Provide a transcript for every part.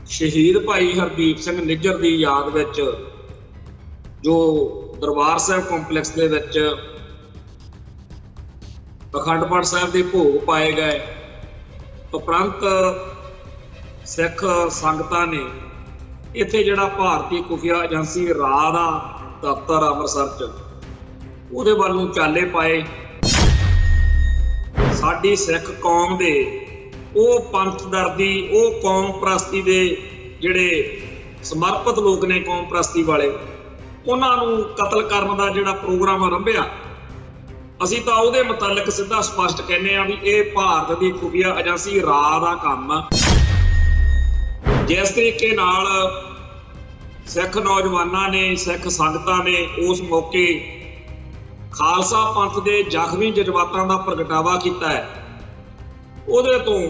शहीद भाई हरदीप सिंह निज्जर की याद विच जो दरबार साहब कॉम्पलैक्स दे विच अखंड पाठ साहब के भोग पाए गए। उपरंत सिख संगतां ने इत्थे जिहड़ा भारतीय खुफिया एजेंसी राह दा दफ्तर अमृतसर च उहदे वल नूं चाले पाए। साडी सिख कौम दे ਉਹ ਪੰਥ ਦਰਦੀ ਉਹ ਕੌਮ ਪ੍ਰਸਤੀ ਦੇ ਜਿਹੜੇ ਸਮਰਪਿਤ ਲੋਕ ਨੇ ਕੌਮ ਪ੍ਰਸਤੀ ਵਾਲੇ ਉਹਨਾਂ ਨੂੰ ਕਤਲ ਕਰਨ ਦਾ ਜਿਹੜਾ ਪ੍ਰੋਗਰਾਮ ਆਰੰਭਿਆ, ਅਸੀਂ ਤਾਂ ਉਹਦੇ ਮੁਤਲਕ ਸਿੱਧਾ ਸਪਸ਼ਟ ਕਹਿੰਦੇ ਆ ਵੀ ਇਹ ਭਾਰਤ ਦੀ ਖੁਫੀਆ ਏਜੰਸੀ ਰਾਹ ਦਾ ਕੰਮ ਆ। ਜਿਸ ਤਰੀਕੇ ਨਾਲ ਸਿੱਖ ਨੌਜਵਾਨਾਂ ਨੇ ਸਿੱਖ ਸੰਗਤਾਂ ਨੇ ਉਸ ਮੌਕੇ ਖਾਲਸਾ ਪੰਥ ਦੇ ਜ਼ਖਮੀ ਜਜ਼ਬਾਤਾਂ ਦਾ ਪ੍ਰਗਟਾਵਾ ਕੀਤਾ ਹੈ, ਉਹਦੇ ਤੋਂ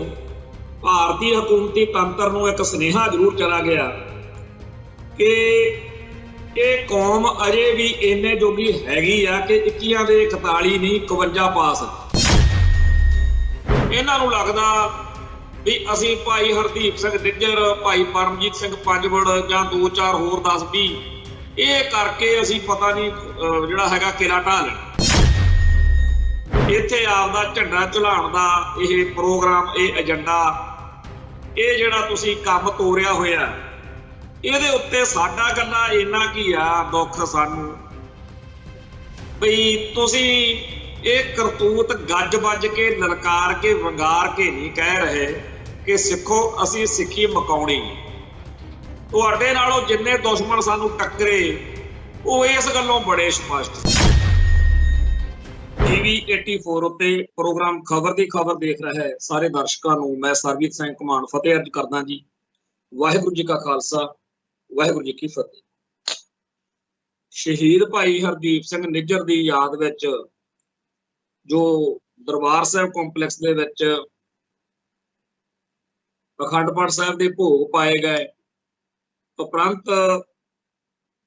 ਭਾਰਤੀ ਹਕੂਮਤੀ ਤੰਤਰ ਨੂੰ ਇੱਕ ਸੁਨੇਹਾ ਜ਼ਰੂਰ ਚਲਾ ਗਿਆ ਕਿ ਇਹ ਕੌਮ ਅਜੇ ਵੀ ਇੰਨੇ ਜੋਗੀ ਹੈਗੀ ਆ ਕਿ 21 ਦੇ 41 ਨਹੀਂ 51 ਪਾਸ। ਇਹਨਾਂ ਨੂੰ ਲੱਗਦਾ ਵੀ ਅਸੀਂ ਭਾਈ ਹਰਦੀਪ ਸਿੰਘ ਨਿੱਜਰ, ਭਾਈ ਪਰਮਜੀਤ ਸਿੰਘ ਪੰਜਵੜ ਜਾਂ 2-4 ਹੋਰ 10-20 ਇਹ ਕਰਕੇ ਅਸੀਂ ਪਤਾ ਨਹੀਂ ਜਿਹੜਾ ਹੈਗਾ ਕਿਲਾ ਢਾਹ ਲੈਣਾ। ਇੱਥੇ ਆਪਦਾ ਝੰਡਾ ਝੁਲਾਉਣ ਦਾ ਇਹ ਪ੍ਰੋਗਰਾਮ, ਇਹ ਏਜੰਡਾ, ਇਹ ਜਿਹੜਾ ਤੁਸੀਂ ਕੰਮ ਤੋਰਿਆ ਹੋਇਆ, ਇਹਦੇ ਉੱਤੇ ਸਾਡਾ ਗੱਲਾਂ ਇੰਨਾ ਕੀ ਆ ਦੁੱਖ ਸਾਨੂੰ ਬਈ ਤੁਸੀਂ ਇਹ ਕਰਤੂਤ ਗੱਜ ਵੱਜ ਕੇ ਲਲਕਾਰ ਕੇ ਵੰਗਾਰ ਕੇ ਨਹੀਂ ਕਹਿ ਰਹੇ ਕਿ ਸਿੱਖੋ ਅਸੀਂ ਸਿੱਖੀ ਮਕਾਉਣੀ। ਤੁਹਾਡੇ ਨਾਲੋਂ ਜਿੰਨੇ ਦੁਸ਼ਮਣ ਸਾਨੂੰ ਟੱਕਰੇ ਉਹ ਇਸ ਗੱਲੋਂ ਬੜੇ ਸਪਸ਼ਟ। TV 84 ਉੱਤੇ ਪ੍ਰੋਗਰਾਮ ਖਬਰ ਦੀ ਖਬਰ ਦੇਖ ਰਿਹਾ ਹੈ ਸਾਰੇ ਦਰਸ਼ਕਾਂ ਨੂੰ ਮੈਂ ਸਰਬਜੀਤ ਸਿੰਘ ਘਮਾਣ ਫਤਿਹ ਅਰਜ ਕਰਦਾ ਜੀ। ਵਾਹਿਗੁਰੂ ਜੀ ਕਾ ਖਾਲਸਾ, ਵਾਹਿਗੁਰੂ ਜੀ ਕੀ ਫਤਿਹ। ਸ਼ਹੀਦ ਭਾਈ ਹਰਦੀਪ ਸਿੰਘ ਨਿੱਜਰ ਦੀ ਯਾਦ ਵਿੱਚ ਜੋ ਦਰਬਾਰ ਸਾਹਿਬ ਕੰਪਲੈਕਸ ਦੇ ਵਿੱਚ ਅਖੰਡ ਪਾਠ ਸਾਹਿਬ ਦੇ ਭੋਗ ਪਾਏ ਗਏ। ਉਪਰੰਤ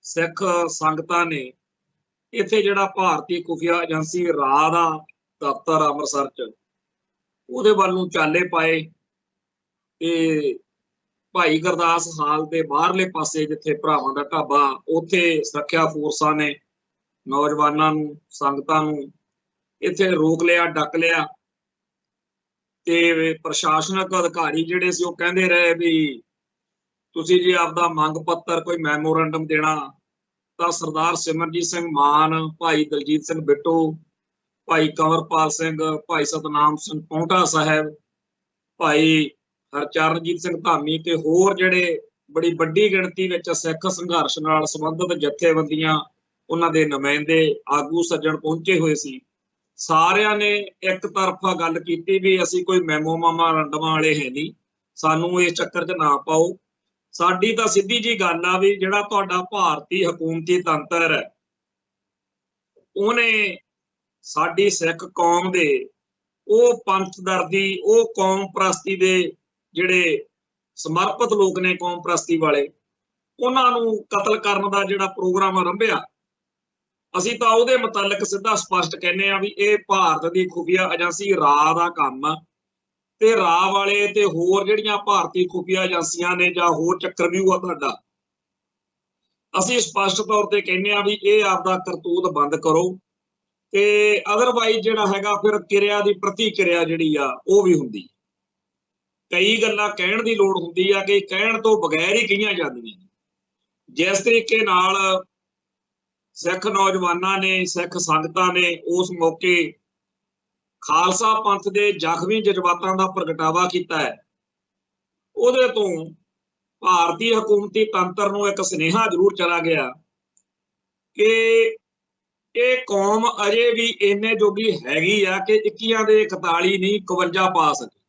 ਸਿੱਖ ਸੰਗਤਾਂ ਨੇ ਇੱਥੇ ਜਿਹੜਾ ਭਾਰਤੀ ਖੁਫੀਆ ਏਜੰਸੀ ਰਾਹ ਦਾ ਦਫ਼ਤਰ ਅੰਮ੍ਰਿਤਸਰ ਚ ਉਹਦੇ ਵੱਲ ਨੂੰ ਚਾਲੇ ਪਾਏ ਤੇ ਭਾਈ ਗੁਰਦਾਸ ਹਾਲ ਦੇ ਬਾਹਰਲੇ ਪਾਸੇ ਜਿੱਥੇ ਭਰਾਵਾਂ ਦਾ ਢਾਬਾ, ਉੱਥੇ ਸੁਰੱਖਿਆ ਫੋਰਸਾਂ ਨੇ ਨੌਜਵਾਨਾਂ ਨੂੰ, ਸੰਗਤਾਂ ਨੂੰ ਇੱਥੇ ਰੋਕ ਲਿਆ, ਡੱਕ ਲਿਆ ਤੇ ਪ੍ਰਸ਼ਾਸਨਿਕ ਅਧਿਕਾਰੀ ਜਿਹੜੇ ਸੀ ਉਹ ਕਹਿੰਦੇ ਰਹੇ ਵੀ ਤੁਸੀਂ ਜੇ ਆਪਦਾ ਮੰਗ ਪੱਤਰ ਕੋਈ ਮੈਮੋਰੰਡਮ ਦੇਣਾ ਤਾਂ ਸਰਦਾਰ ਸਿਮਰਜੀਤ ਸਿੰਘ ਮਾਨ, ਭਾਈ ਦਲਜੀਤ ਸਿੰਘ ਬਿੱਟੂ, ਭਾਈ ਕੰਵਰਪਾਲ ਸਿੰਘ, ਭਾਈ ਸਤਨਾਮ ਸਿੰਘ ਪੌਂਟਾ ਸਾਹਿਬ, ਭਾਈ ਹਰਚਰਨਜੀਤ ਸਿੰਘ ਧਾਮੀ ਤੇ ਹੋਰ ਜਿਹੜੇ ਬੜੀ ਵੱਡੀ ਗਿਣਤੀ ਵਿੱਚ ਸਿੱਖ ਸੰਘਰਸ਼ ਨਾਲ ਸੰਬੰਧਿਤ ਜਥੇਬੰਦੀਆਂ, ਉਹਨਾਂ ਦੇ ਨੁਮਾਇੰਦੇ, ਆਗੂ ਸੱਜਣ ਪਹੁੰਚੇ ਹੋਏ ਸੀ। ਸਾਰਿਆਂ ਨੇ ਇੱਕ ਤਰਫਾ ਗੱਲ ਕੀਤੀ ਵੀ ਅਸੀਂ ਕੋਈ ਮੈਮੋਰੰਡਮਾਂ ਵਾਲੇ ਹੈ ਨਹੀਂ, ਸਾਨੂੰ ਇਸ ਚੱਕਰ 'ਚ ਨਾ ਪਾਓ। ਸਾਡੀ ਤਾਂ ਸਿੱਧੀ ਜੀ ਗੱਲ ਆ ਵੀ ਜਿਹੜਾ ਤੁਹਾਡਾ ਭਾਰਤੀ ਹਕੂਮਤੀ ਤੰਤਰ ਹੈ ਉਹਨੇ ਸਾਡੀ ਸਿੱਖ ਕੌਮ ਦੇ ਉਹ ਪੰਥ ਦਰਦੀ, ਉਹ ਕੌਮ ਪ੍ਰਸਤੀ ਦੇ ਜਿਹੜੇ ਸਮਰਪਿਤ ਲੋਕ ਨੇ ਕੌਮ ਪ੍ਰਸਤੀ ਵਾਲੇ, ਉਹਨਾਂ ਨੂੰ ਕਤਲ ਕਰਨ ਦਾ ਜਿਹੜਾ ਪ੍ਰੋਗਰਾਮ ਆਰੰਭਿਆ, ਅਸੀਂ ਤਾਂ ਉਹਦੇ ਮੁਤਲਕ ਸਿੱਧਾ ਸਪਸ਼ਟ ਕਹਿੰਦੇ ਆ ਵੀ ਇਹ ਭਾਰਤ ਦੀ ਖੁਫੀਆ ਏਜੰਸੀ ਰਾਹ ਦਾ ਕੰਮ ਆ ਤੇ ਰਾਹ ਵਾਲੇ ਤੇ ਹੋਰ ਜਿਹੜੀਆਂ ਭਾਰਤੀ ਖੁਫੀਆ ਏਜੰਸੀਆਂ ਨੇ ਜਾਂ ਹੋਰ ਚੱਕਰਵਿਊ ਆ ਤੁਹਾਡਾ, ਅਸੀਂ ਸਪਸ਼ਟ ਤੌਰ ਤੇ ਕਹਿੰਦੇ ਆ ਵੀ ਇਹ ਆਪਦਾ ਕਰਤੂਤ ਬੰਦ ਕਰੋ ਤੇ ਅਦਰਵਾਈਜ਼ ਜਿਹੜਾ ਹੈਗਾ ਫਿਰ ਕਿਰਿਆ ਦੀ ਪ੍ਰਤੀਕਿਰਿਆ ਜਿਹੜੀ ਆ ਉਹ ਵੀ ਹੁੰਦੀ। ਕਈ ਗੱਲਾਂ ਕਹਿਣ ਦੀ ਲੋੜ ਹੁੰਦੀ ਆ ਕਿ ਕਹਿਣ ਤੋਂ ਬਗੈਰ ਹੀ ਕਹੀਆਂ ਜਾਂਦੀਆਂ। ਜਿਸ ਤਰੀਕੇ ਨਾਲ ਸਿੱਖ ਨੌਜਵਾਨਾਂ ਨੇ, ਸਿੱਖ ਸੰਗਤਾਂ ਨੇ ਉਸ ਮੌਕੇ ਖਾਲਸਾ ਪੰਥ ਦੇ ਜ਼ਖਮੀ ਜਜ਼ਬਾਤਾਂ ਦਾ ਪ੍ਰਗਟਾਵਾ ਕੀਤਾ ਹੈ, ਉਹਦੇ ਤੋਂ ਭਾਰਤੀ ਹਕੂਮਤੀ ਤੰਤਰ ਨੂੰ ਇੱਕ ਸੁਨੇਹਾ ਜ਼ਰੂਰ ਚਲਾ ਗਿਆ ਕਿ ਇਹ ਕੌਮ ਅਜੇ ਵੀ ਇੰਨੇ ਜੋਗੀ ਹੈਗੀ ਆ ਕਿ 21 ਦੇ 41 ਨਹੀਂ 52 ਪਾ ਸਕੇ।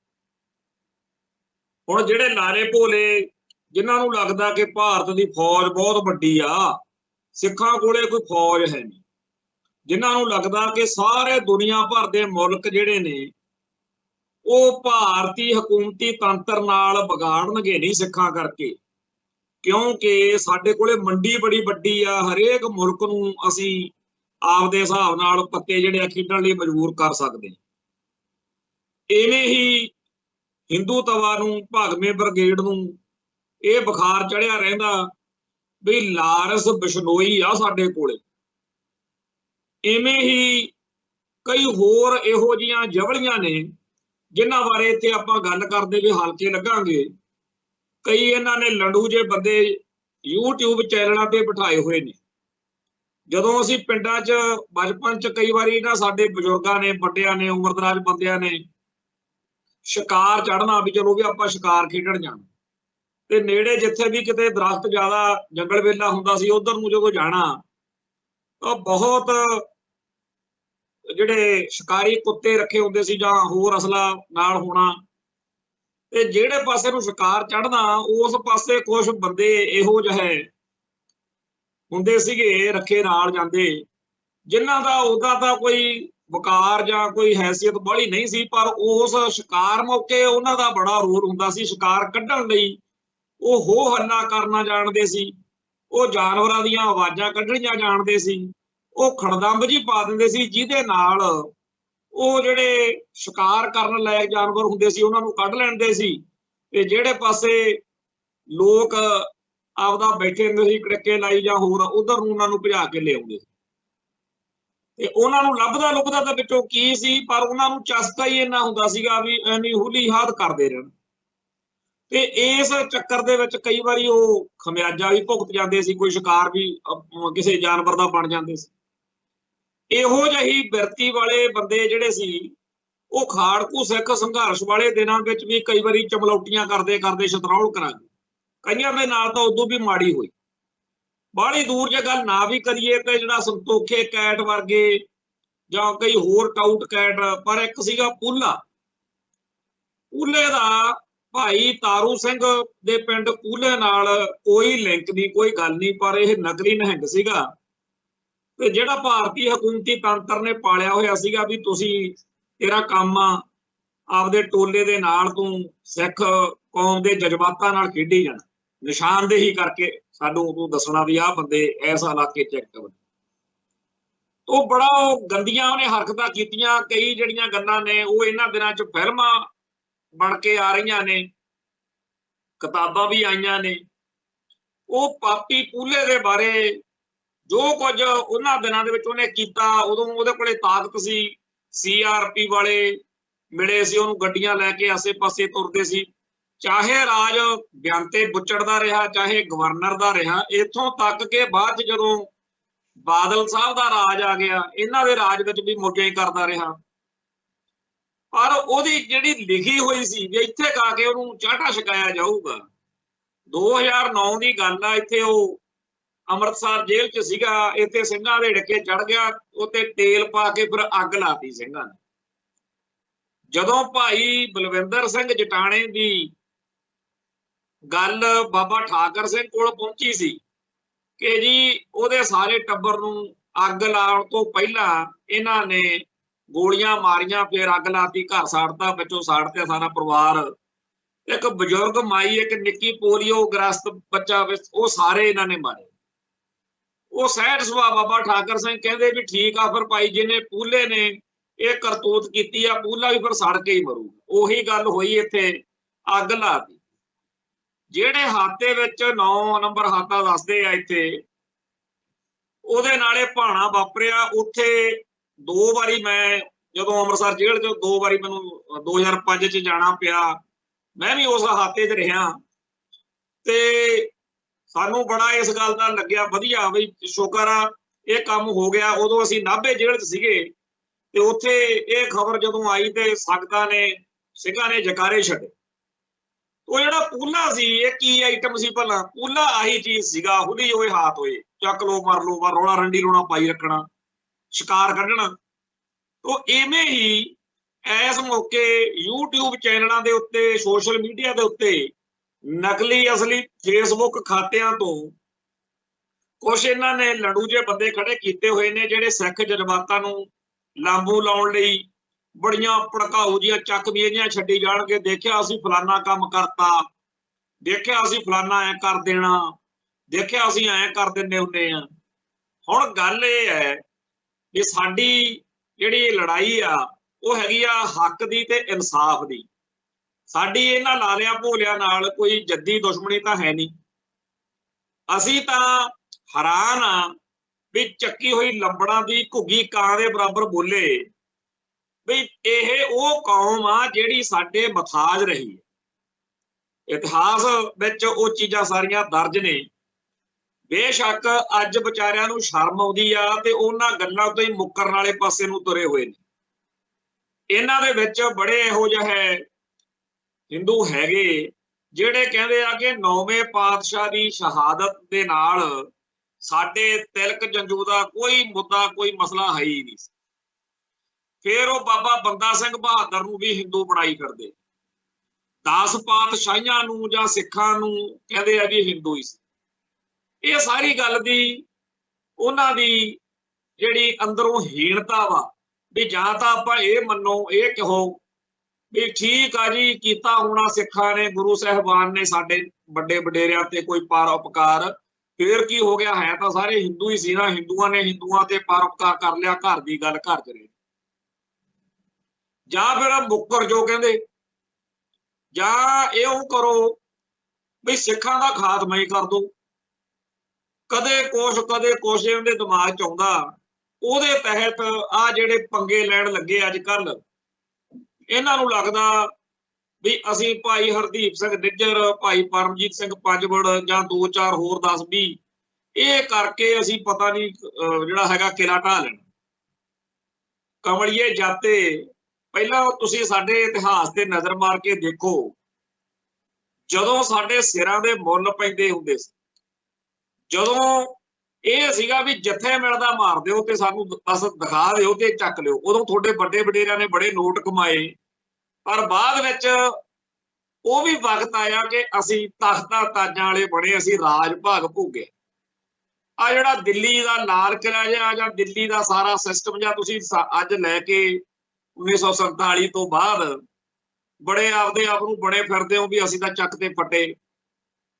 ਹੁਣ ਜਿਹੜੇ ਲਾਰੇ ਭੋਲੇ ਜਿਨ੍ਹਾਂ ਨੂੰ ਲੱਗਦਾ ਕਿ ਭਾਰਤ ਦੀ ਫੌਜ ਬਹੁਤ ਵੱਡੀ ਆ, ਸਿੱਖਾਂ ਕੋਲੇ ਕੋਈ ਫੌਜ ਹੈ ਨਹੀਂ, ਜਿਨ੍ਹਾਂ ਨੂੰ ਲੱਗਦਾ ਕਿ ਸਾਰੇ ਦੁਨੀਆ ਭਰ ਦੇ ਮੁਲਕ ਜਿਹੜੇ ਨੇ ਉਹ ਭਾਰਤੀ ਹਕੂਮਤੀ ਤੰਤਰ ਨਾਲ ਵਿਗਾੜਨਗੇ ਨਹੀਂ ਸਿੱਖਾਂ ਕਰਕੇ, ਕਿਉਂਕਿ ਸਾਡੇ ਕੋਲੇ ਮੰਡੀ ਬੜੀ ਵੱਡੀ ਆ, ਹਰੇਕ ਮੁਲਕ ਨੂੰ ਅਸੀਂ ਆਪਦੇ ਹਿਸਾਬ ਨਾਲ ਪੱਤੇ ਜਿਹੜੇ ਆ ਖੇਡਣ ਲਈ ਮਜਬੂਰ ਕਰ ਸਕਦੇ। ਇਵੇਂ ਹੀ ਹਿੰਦੂਤਵਾ ਨੂੰ, ਭਾਗਵੇਂ ਬ੍ਰਿਗੇਡ ਨੂੰ ਇਹ ਬੁਖਾਰ ਚੜਿਆ ਰਹਿੰਦਾ ਵੀ ਲਾਰਸ ਬਿਸ਼ਨੋਈ ਆ ਸਾਡੇ ਕੋਲੇ। ਇਵੇਂ ਹੀ ਕਈ ਹੋਰ ਇਹੋ ਜਿਹੀਆਂ ਜਵਲੀਆਂ ਨੇ ਜਿਨ੍ਹਾਂ ਬਾਰੇ ਇੱਥੇ ਆਪਾਂ ਗੱਲ ਕਰਦੇ ਵੀ ਹਲਕੇ ਲੱਗਾਂਗੇ। ਕਈ ਇਹਨਾਂ ਨੇ ਲੰਡੂ ਜੇ ਬੰਦੇ YouTube ਚੈਨਲਾਂ ਤੇ ਬਿਠਾਏ ਹੋਏ ਨੇ। ਜਦੋਂ ਅਸੀਂ ਪਿੰਡਾਂ 'ਚ ਬਚਪਨ 'ਚ ਕਈ ਵਾਰੀ ਨਾ ਸਾਡੇ ਬਜ਼ੁਰਗਾਂ ਨੇ, ਵੱਡਿਆਂ ਨੇ, ਉਮਰਦਰਾਜ ਬੰਦਿਆਂ ਨੇ ਸ਼ਿਕਾਰ ਚੜ੍ਹਨਾ ਵੀ ਚਲੋ ਵੀ ਆਪਾਂ ਸ਼ਿਕਾਰ ਖੇਡਣ ਜਾਣਾ, ਤੇ ਨੇੜੇ ਜਿੱਥੇ ਵੀ ਕਿਤੇ ਦਰਖਤ ਜ਼ਿਆਦਾ ਜੰਗਲ ਵੇਲਾ ਹੁੰਦਾ ਸੀ ਉਧਰ ਨੂੰ ਜਦੋਂ ਜਾਣਾ ਤਾਂ ਬਹੁਤ ਜਿਹੜੇ ਸ਼ਿਕਾਰੀ ਕੁੱਤੇ ਰੱਖੇ ਹੁੰਦੇ ਸੀ ਜਾਂ ਹੋਰ ਅਸਲਾ ਨਾਲ ਹੋਣਾ, ਤੇ ਜਿਹੜੇ ਪਾਸੇ ਨੂੰ ਸ਼ਿਕਾਰ ਚੜ੍ਹਨਾ ਉਸ ਪਾਸੇ ਕੁਝ ਬੰਦੇ ਇਹੋ ਜਿਹੇ ਹੁੰਦੇ ਸੀਗੇ ਰੱਖੇ ਨਾਲ ਜਾਂਦੇ, ਜਿਨ੍ਹਾਂ ਦਾ ਉਹਦਾ ਤਾਂ ਕੋਈ ਵਕਾਰ ਜਾਂ ਕੋਈ ਹੈਸੀਅਤ ਬਾਹਲੀ ਨਹੀਂ ਸੀ, ਪਰ ਉਸ ਸ਼ਿਕਾਰ ਮੌਕੇ ਉਹਨਾਂ ਦਾ ਬੜਾ ਰੋਲ ਹੁੰਦਾ ਸੀ। ਸ਼ਿਕਾਰ ਕੱਢਣ ਲਈ ਉਹ ਹੋ ਹੱਲਾ ਕਰਨਾ ਜਾਣਦੇ ਸੀ, ਉਹ ਜਾਨਵਰਾਂ ਦੀਆਂ ਆਵਾਜ਼ਾਂ ਕੱਢਣੀਆਂ ਜਾਣਦੇ ਸੀ, ਉਹ ਖੜਦੰਬ ਜੀ ਪਾ ਦਿੰਦੇ ਸੀ ਜਿਹਦੇ ਨਾਲ ਉਹ ਜਿਹੜੇ ਸ਼ਿਕਾਰ ਕਰਨ ਲਾਇਕ ਜਾਨਵਰ ਹੁੰਦੇ ਸੀ ਉਹਨਾਂ ਨੂੰ ਕੱਢ ਲੈਂਦੇ ਸੀ, ਤੇ ਜਿਹੜੇ ਪਾਸੇ ਲੋਕ ਆਪਦਾ ਬੈਠੇ ਹੁੰਦੇ ਸੀ ਕੜਕੇ ਲਾਈ ਜਾਂ ਹੋਰ ਉਧਰ ਨੂੰ ਉਹਨਾਂ ਨੂੰ ਭਜਾ ਕੇ ਲਿਆਉਂਦੇ ਸੀ। ਤੇ ਉਹਨਾਂ ਨੂੰ ਲੱਭਦਾ ਲੁੱਭਦਾ ਤਾਂ ਵਿੱਚੋਂ ਕੀ ਸੀ, ਪਰ ਉਹਨਾਂ ਨੂੰ ਚਸਕਾ ਹੀ ਇੰਨਾ ਹੁੰਦਾ ਸੀਗਾ ਵੀ ਐਨੀ ਹੁਲੀ ਹਾਦ ਕਰਦੇ ਰਹਿਣ। ਤੇ ਇਸ ਚੱਕਰ ਦੇ ਵਿੱਚ ਕਈ ਵਾਰੀ ਉਹ ਖਮਿਆਜਾ ਵੀ ਭੁਗਤ ਜਾਂਦੇ ਸੀ, ਕੋਈ ਸ਼ਿਕਾਰ ਵੀ ਕਿਸੇ ਜਾਨਵਰ ਦਾ ਬਣ ਜਾਂਦੇ ਸੀ। ਇਹੋ ਜਿਹੀ ਬਿਰਤੀ ਵਾਲੇ ਬੰਦੇ ਜਿਹੜੇ ਸੀ ਉਹ ਖਾੜਕੂ ਸਿੱਖ ਸੰਘਰਸ਼ ਵਾਲੇ ਦਿਨਾਂ ਵਿੱਚ ਵੀ ਕਈ ਵਾਰੀ ਚਮਲੌਟੀਆਂ ਕਰਦੇ ਕਰਦੇ ਸ਼ਤਰੌਲ ਕਰਾ ਗਏ। ਕਈਆਂ ਦੇ ਨਾਲ ਤਾਂ ਉਦੋਂ ਵੀ ਮਾੜੀ ਹੋਈ। ਬਾਹਲੀ ਦੂਰ ਜੇ ਗੱਲ ਨਾ ਵੀ ਕਰੀਏ ਤੇ ਜਿਹੜਾ ਸੰਤੋਖੇ ਕੈਟ ਵਰਗੇ ਜਾਂ ਕਈ ਹੋਰ ਟਾਊਟ ਕੈਟ, ਪਰ ਇੱਕ ਸੀਗਾ ਪੂਲਾ। ਪੂਲੇ ਦਾ ਭਾਈ ਤਾਰੂ ਸਿੰਘ ਦੇ ਪਿੰਡ ਪੂਲੇ ਨਾਲ ਕੋਈ ਲਿੰਕ ਨਹੀਂ, ਕੋਈ ਗੱਲ ਨਹੀਂ, ਪਰ ਇਹ ਨਕਲੀ ਨਿਹੰਗ ਸੀਗਾ ਤੇ ਜਿਹੜਾ ਭਾਰਤੀ ਹਕੂਮਤੀ ਤੰਤਰ ਨੇ ਪਾਲਿਆ ਹੋਇਆ ਸੀਗਾ ਵੀ ਤੁਸੀਂ, ਤੇਰਾ ਕੰਮ ਆ ਆਪਦੇ ਟੋਲੇ ਦੇ ਨਾਲ ਤੂੰ ਸਿੱਖ ਕੌਮ ਦੇ ਜਜ਼ਬਾਤਾਂ ਨਾਲ ਖੇਡੀ ਜਾਣਾ, ਨਿਸ਼ਾਨਦੇਹੀ ਕਰਕੇ ਸਾਨੂੰ ਉਦੋਂ ਦੱਸਣਾ ਵੀ ਆਹ ਬੰਦੇ ਇਸ ਇਲਾਕੇ 'ਚ ਐਕਟਿਵ ਨੇ। ਉਹ ਬੜਾ ਗੰਦੀਆਂ ਉਹਨੇ ਹਰਕਤਾਂ ਕੀਤੀਆਂ। ਕਈ ਜਿਹੜੀਆਂ ਗੱਲਾਂ ਨੇ ਉਹ ਇਹਨਾਂ ਦਿਨਾਂ 'ਚ ਫਿਲਮਾਂ ਬਣ ਕੇ ਆ ਰਹੀਆਂ ਨੇ, ਕਿਤਾਬਾਂ ਵੀ ਆਈਆਂ ਨੇ। ਉਹ ਪਾਪੀ ਪੂਲੇ ਦੇ ਬਾਰੇ ਜੋ ਕੁਝ ਉਹਨਾਂ ਦਿਨਾਂ ਦੇ ਵਿੱਚ ਉਹਨੇ ਕੀਤਾ, ਉਦੋਂ ਉਹਦੇ ਕੋਲੇ ਤਾਕਤ ਸੀ, CRP ਵਾਲੇ ਮਿਲੇ ਸੀ ਉਹਨੂੰ, ਗੱਡੀਆਂ ਲੈ ਕੇ ਆਸੇ ਪਾਸੇ ਤੁਰਦੇ ਸੀ। ਚਾਹੇ ਰਾਜ ਬਿਆੰਤੇ ਬੁੱਚੜ ਦਾ ਰਿਹਾ, ਚਾਹੇ ਗਵਰਨਰ ਦਾ ਰਿਹਾ, ਇੱਥੋਂ ਤੱਕ ਕਿ ਬਾਅਦ 'ਚ ਜਦੋਂ ਬਾਦਲ ਸਾਹਿਬ ਦਾ ਰਾਜ ਆ ਗਿਆ ਇਹਨਾਂ ਦੇ ਰਾਜ ਵਿੱਚ ਵੀ ਮੋਜਾ ਹੀ ਕਰਦਾ ਰਿਹਾ। ਪਰ ਉਹਦੀ ਜਿਹੜੀ ਲਿਖੀ ਹੋਈ ਸੀ ਵੀ ਇੱਥੇ ਗਾ ਕੇ ਉਹਨੂੰ ਚਾਟਾ ਛਕਾਇਆ ਜਾਊਗਾ। 2009 ਦੀ ਗੱਲ ਆ, ਇੱਥੇ ਉਹ ਅੰਮ੍ਰਿਤਸਰ ਜੇਲ੍ਹ 'ਚ ਸੀਗਾ, ਇੱਥੇ ਸਿੰਘਾਂ ਦੇ ਢਿੱਕੇ ਚੜ ਗਿਆ, ਉੱਤੇ ਤੇਲ ਪਾ ਕੇ ਫਿਰ ਅੱਗ ਲਾਤੀ ਸਿੰਘਾਂ ਨੇ। ਜਦੋਂ ਭਾਈ ਬਲਵਿੰਦਰ ਸਿੰਘ ਜਟਾਣੇ ਦੀ ਗੱਲ ਬਾਬਾ ਠਾਕਰ ਸਿੰਘ ਕੋਲ ਪਹੁੰਚੀ ਸੀ ਕਿ ਜੀ ਉਹਦੇ ਸਾਰੇ ਟੱਬਰ ਨੂੰ ਅੱਗ ਲਾਉਣ ਤੋਂ ਪਹਿਲਾਂ ਇਹਨਾਂ ਨੇ ਗੋਲੀਆਂ ਮਾਰੀਆਂ, ਫਿਰ ਅੱਗ ਲਾਤੀ, ਘਰ ਸਾੜਤਾ, ਵਿੱਚੋਂ ਸਾੜਤੇ ਸਾਰਾ ਪਰਿਵਾਰ, ਇੱਕ ਬਜ਼ੁਰਗ ਮਾਈ, ਇੱਕ ਨਿੱਕੀ ਪੋਲੀਓ ਗ੍ਰਸਤ ਬੱਚਾ, ਉਹ ਸਾਰੇ ਇਹਨਾਂ ਨੇ ਮਾਰੇ। ਉਹ ਸਹਿਜ ਸੁਭਾਅ ਬਾਬਾ ਠਾਕਰ ਸਿੰਘ ਕਹਿੰਦੇ ਵੀ ਠੀਕ ਆ, ਫਿਰ ਭਾਈ ਜਿਹਨੇ ਪੂਲੇ ਨੇ ਇਹ ਕਰਤੂਤ ਕੀਤੀ ਆ, ਪੂਲਾ ਵੀ ਫਿਰ ਸੜ ਕੇ ਹੀ ਮਰੂ। ਉਹੀ ਗੱਲ ਹੋਈ, ਇੱਥੇ ਅੱਗ ਲਾਤੀ। ਜਿਹੜੇ ਹਾਤੇ ਵਿੱਚ 9 ਨੰਬਰ ਹਾਤਾ ਦੱਸਦੇ ਆ ਇੱਥੇ, ਉਹਦੇ ਨਾਲੇ ਭਾਣਾ ਵਾਪਰਿਆ। ਉੱਥੇ 2 ਵਾਰੀ ਮੈਂ ਜਦੋਂ ਅੰਮ੍ਰਿਤਸਰ ਜੇਲ੍ਹ 'ਚ 2 ਵਾਰੀ ਮੈਨੂੰ 2005 'ਚ ਜਾਣਾ ਪਿਆ, ਮੈਂ ਵੀ ਉਸ ਹਾਤੇ 'ਚ ਰਿਹਾ ਤੇ ਸਾਨੂੰ ਬੜਾ ਇਸ ਗੱਲ ਦਾ ਲੱਗਿਆ ਵਧੀਆ ਵੀ ਸ਼ੁਕਰ ਆ ਇਹ ਕੰਮ ਹੋ ਗਿਆ। ਉਦੋਂ ਅਸੀਂ ਨਾਭੇ ਜੇਲ੍ਹ 'ਚ ਸੀਗੇ ਤੇ ਉੱਥੇ ਇਹ ਖਬਰ ਜਦੋਂ ਆਈ ਤੇ ਸੰਗਤਾਂ ਨੇ, ਸਿੰਘਾਂ ਨੇ ਜਕਾਰੇ ਛੱਡੇ। ਉਹ ਜਿਹੜਾ ਪੂਲਾ ਸੀ ਇਹ ਕੀ ਆਈਟਮ ਸੀ ਭਲਾ? ਪੂਲਾ ਆਹੀ ਚੀਜ਼ ਸੀਗਾ, ਹੁਲੀ ਹੋਏ ਹਾਥ ਹੋਏ, ਚੱਕ ਲੋ ਮਰ ਲੋ, ਪਰ ਰੌਲਾ ਰੰਡੀ ਰੋਣਾ ਪਾਈ ਰੱਖਣਾ, ਸ਼ਿਕਾਰ ਕੱਢਣਾ। ਤੋਂ ਇਵੇਂ ਹੀ ਇਸ ਮੌਕੇ YouTube ਚੈਨਲਾਂ ਦੇ ਉੱਤੇ, ਸੋਸ਼ਲ ਮੀਡੀਆ ਦੇ ਉੱਤੇ ਨਕਲੀ ਅਸਲੀ ਫੇਸਬੁੱਕ ਖਾਤਿਆਂ ਤੋਂ ਕੁਛ ਇਹਨਾਂ ਨੇ ਲੰਡੂ ਜਿਹੇ ਬੰਦੇ ਖੜੇ ਕੀਤੇ ਹੋਏ ਨੇ ਜਿਹੜੇ ਸਿੱਖ ਜਜ਼ਬਾਤਾਂ ਨੂੰ ਲਾਂਬੂ ਲਾਉਣ ਲਈ ਬੜੀਆਂ ਭੜਕਾਊ ਜਿਹੀਆਂ ਚੱਕਵੀਆਂ ਜਿਹੀਆਂ ਛੱਡੀ ਜਾਣਗੇ। ਦੇਖਿਆ ਅਸੀਂ ਫਲਾਨਾ ਕੰਮ ਕਰਤਾ, ਦੇਖਿਆ ਅਸੀਂ ਫਲਾਨਾ ਐ ਕਰ ਦੇਣਾ, ਦੇਖਿਆ ਅਸੀਂ ਐਂ ਕਰ ਦਿੰਦੇ ਹੁੰਦੇ ਆ। ਹੁਣ ਗੱਲ ਇਹ ਹੈ ਵੀ ਸਾਡੀ ਜਿਹੜੀ ਲੜਾਈ ਆ ਉਹ ਹੈਗੀ ਆ ਹੱਕ ਦੀ ਤੇ ਇਨਸਾਫ ਦੀ। ਸਾਡੀ ਇਹਨਾਂ ਲਾਲਿਆਂ ਭੋਲਿਆਂ ਨਾਲ ਕੋਈ ਜੱਦੀ ਦੁਸ਼ਮਣੀ ਤਾਂ ਹੈ ਨਹੀਂ। ਅਸੀਂ ਤਾਂ ਹੈਰਾਨ ਆ ਵੀ ਚੱਕੀ ਹੋਈ ਲੰਬੜਾਂ ਦੀ ਘੁੱਗੀ ਕਾਂ ਦੇ ਬਰਾਬਰ ਬੋਲੇ ਵੀ ਇਹ ਉਹ ਕੌਮ ਆ ਜਿਹੜੀ ਸਾਡੇ ਮਥਾਜ ਰਹੀ ਹੈ। ਇਤਿਹਾਸ ਵਿੱਚ ਉਹ ਚੀਜ਼ਾਂ ਸਾਰੀਆਂ ਦਰਜ ਨੇ। ਬੇਸ਼ੱਕ ਅੱਜ ਵਿਚਾਰਿਆਂ ਨੂੰ ਸ਼ਰਮ ਆਉਂਦੀ ਆ ਤੇ ਉਹਨਾਂ ਗੱਲਾਂ ਤੋਂ ਹੀ ਮੁੱਕਰਨ ਵਾਲੇ ਪਾਸੇ ਨੂੰ ਤੁਰੇ ਹੋਏ ਨੇ। ਇਹਨਾਂ ਦੇ ਵਿੱਚ ਬੜੇ ਇਹੋ ਜਿਹੇ ਹਿੰਦੂ ਹੈਗੇ ਜਿਹੜੇ ਕਹਿੰਦੇ ਆ ਕਿ 9ਵੇਂ ਪਾਤਸ਼ਾਹ ਦੀ ਸ਼ਹਾਦਤ ਦੇ ਨਾਲ ਸਾਡੇ ਤਿਲਕ ਜੰਜੂ ਦਾ ਕੋਈ ਮੁੱਦਾ ਕੋਈ ਮਸਲਾ ਹੈ ਹੀ ਨਹੀਂ। ਫਿਰ ਉਹ ਬਾਬਾ ਬੰਦਾ ਸਿੰਘ ਬਹਾਦਰ ਨੂੰ ਵੀ ਹਿੰਦੂ ਬਣਾਈ ਫਿਰਦੇ। 10 ਪਾਤਸ਼ਾਹੀਆਂ ਨੂੰ ਜਾਂ ਸਿੱਖਾਂ ਨੂੰ ਕਹਿੰਦੇ ਆ ਵੀ ਹਿੰਦੂ ਹੀ ਸੀ। ਇਹ ਸਾਰੀ ਗੱਲ ਦੀ ਉਹਨਾਂ ਦੀ ਜਿਹੜੀ ਅੰਦਰੋਂ ਹੀਣਤਾ ਵਾ ਵੀ ਜਾਂ ਤਾਂ ਆਪਾਂ ਇਹ ਮੰਨੋ ਇਹ ਕਹੋ ਵੀ ਠੀਕ ਆ ਜੀ ਕੀਤਾ ਹੋਣਾ ਸਿੱਖਾਂ ਨੇ ਗੁਰੂ ਸਾਹਿਬਾਨ ਨੇ ਸਾਡੇ ਵੱਡੇ ਵਡੇਰਿਆਂ ਤੇ ਕੋਈ ਪਰਉਪਕਾਰ, ਫੇਰ ਕੀ ਹੋ ਗਿਆ, ਹੈ ਤਾਂ ਸਾਰੇ ਹਿੰਦੂ ਹੀ ਸੀ ਨਾ, ਹਿੰਦੂਆਂ ਨੇ ਹਿੰਦੂਆਂ ਤੇ ਪਰਉਪਕਾਰ ਕਰ ਲਿਆ, ਘਰ ਦੀ ਗੱਲ ਘਰ ਚ ਰਹੇ। ਜਾਂ ਫਿਰ ਮੁੱਕਰ ਜੋ ਕਹਿੰਦੇ, ਜਾਂ ਇਹ ਉਹ ਕਰੋ ਵੀ ਸਿੱਖਾਂ ਦਾ ਖਾਤਮਾ ਹੀ ਕਰ ਦੋ। ਕਦੇ ਕੁਛ ਇਹਦੇ ਦਿਮਾਗ ਚ ਆਉਂਦਾ। ਉਹਦੇ ਤਹਿਤ ਆ ਜਿਹੜੇ ਪੰਗੇ ਲੈਣ ਲੱਗੇ ਅੱਜ ਕੱਲ, ਇਹਨਾਂ ਨੂੰ ਲੱਗਦਾ ਵੀ ਅਸੀਂ ਭਾਈ ਹਰਦੀਪ ਸਿੰਘ ਨਿੱਜਰ, ਭਾਈ ਪਰਮਜੀਤ ਸਿੰਘ ਪੰਜਵੜ ਜਾਂ 2-4 ਹੋਰ 10-20 ਇਹ ਕਰਕੇ ਅਸੀਂ ਪਤਾ ਨਹੀਂ ਜਿਹੜਾ ਹੈਗਾ ਕਿਲਾ ਢਾਹ ਲੈਣਾ। ਕਮਲੀਏ ਜਾਤੇ, ਪਹਿਲਾਂ ਤੁਸੀਂ ਸਾਡੇ ਇਤਿਹਾਸ ਤੇ ਨਜ਼ਰ ਮਾਰ ਕੇ ਦੇਖੋ, ਜਦੋਂ ਸਾਡੇ ਸਿਰਾਂ ਦੇ ਮੁੱਲ ਪੈਂਦੇ ਹੁੰਦੇ ਸੀ, ਜਦੋਂ ਇਹ ਸੀਗਾ ਵੀ ਜਿੱਥੇ ਮਿਲਦਾ ਮਾਰ ਦਿਓ ਤੇ ਸਾਨੂੰ ਬਸ ਦਿਖਾ ਦਿਓ ਤੇ ਚੱਕ ਲਿਓ, ਉਦੋਂ ਤੁਹਾਡੇ ਵੱਡੇ ਵਡੇਰਿਆਂ ਨੇ ਬੜੇ ਨੋਟ ਕਮਾਏ। ਪਰ ਬਾਅਦ ਵਿੱਚ ਉਹ ਵੀ ਵਕਤ ਆਇਆ ਕਿ ਅਸੀਂ ਤਖਤਾਂ ਤਾਜਾਂ ਵਾਲੇ ਬਣੇ, ਅਸੀਂ ਰਾਜ ਭਾਗ ਭੋਗੇ। ਆ ਜਿਹੜਾ ਦਿੱਲੀ ਦਾ ਲਾਲ ਕਿਲ੍ਹਾ ਜਾਂ ਦਿੱਲੀ ਦਾ ਸਾਰਾ ਸਿਸਟਮ ਜਾਂ ਤੁਸੀਂ ਅੱਜ ਲੈ ਕੇ 1947 ਤੋਂ ਬਾਅਦ ਬੜੇ ਆਪਦੇ ਆਪ ਨੂੰ ਬੜੇ ਫਿਰਦੇ ਹੋ ਵੀ ਅਸੀਂ ਤਾਂ ਚੱਕ ਤੇ ਫੱਟੇ,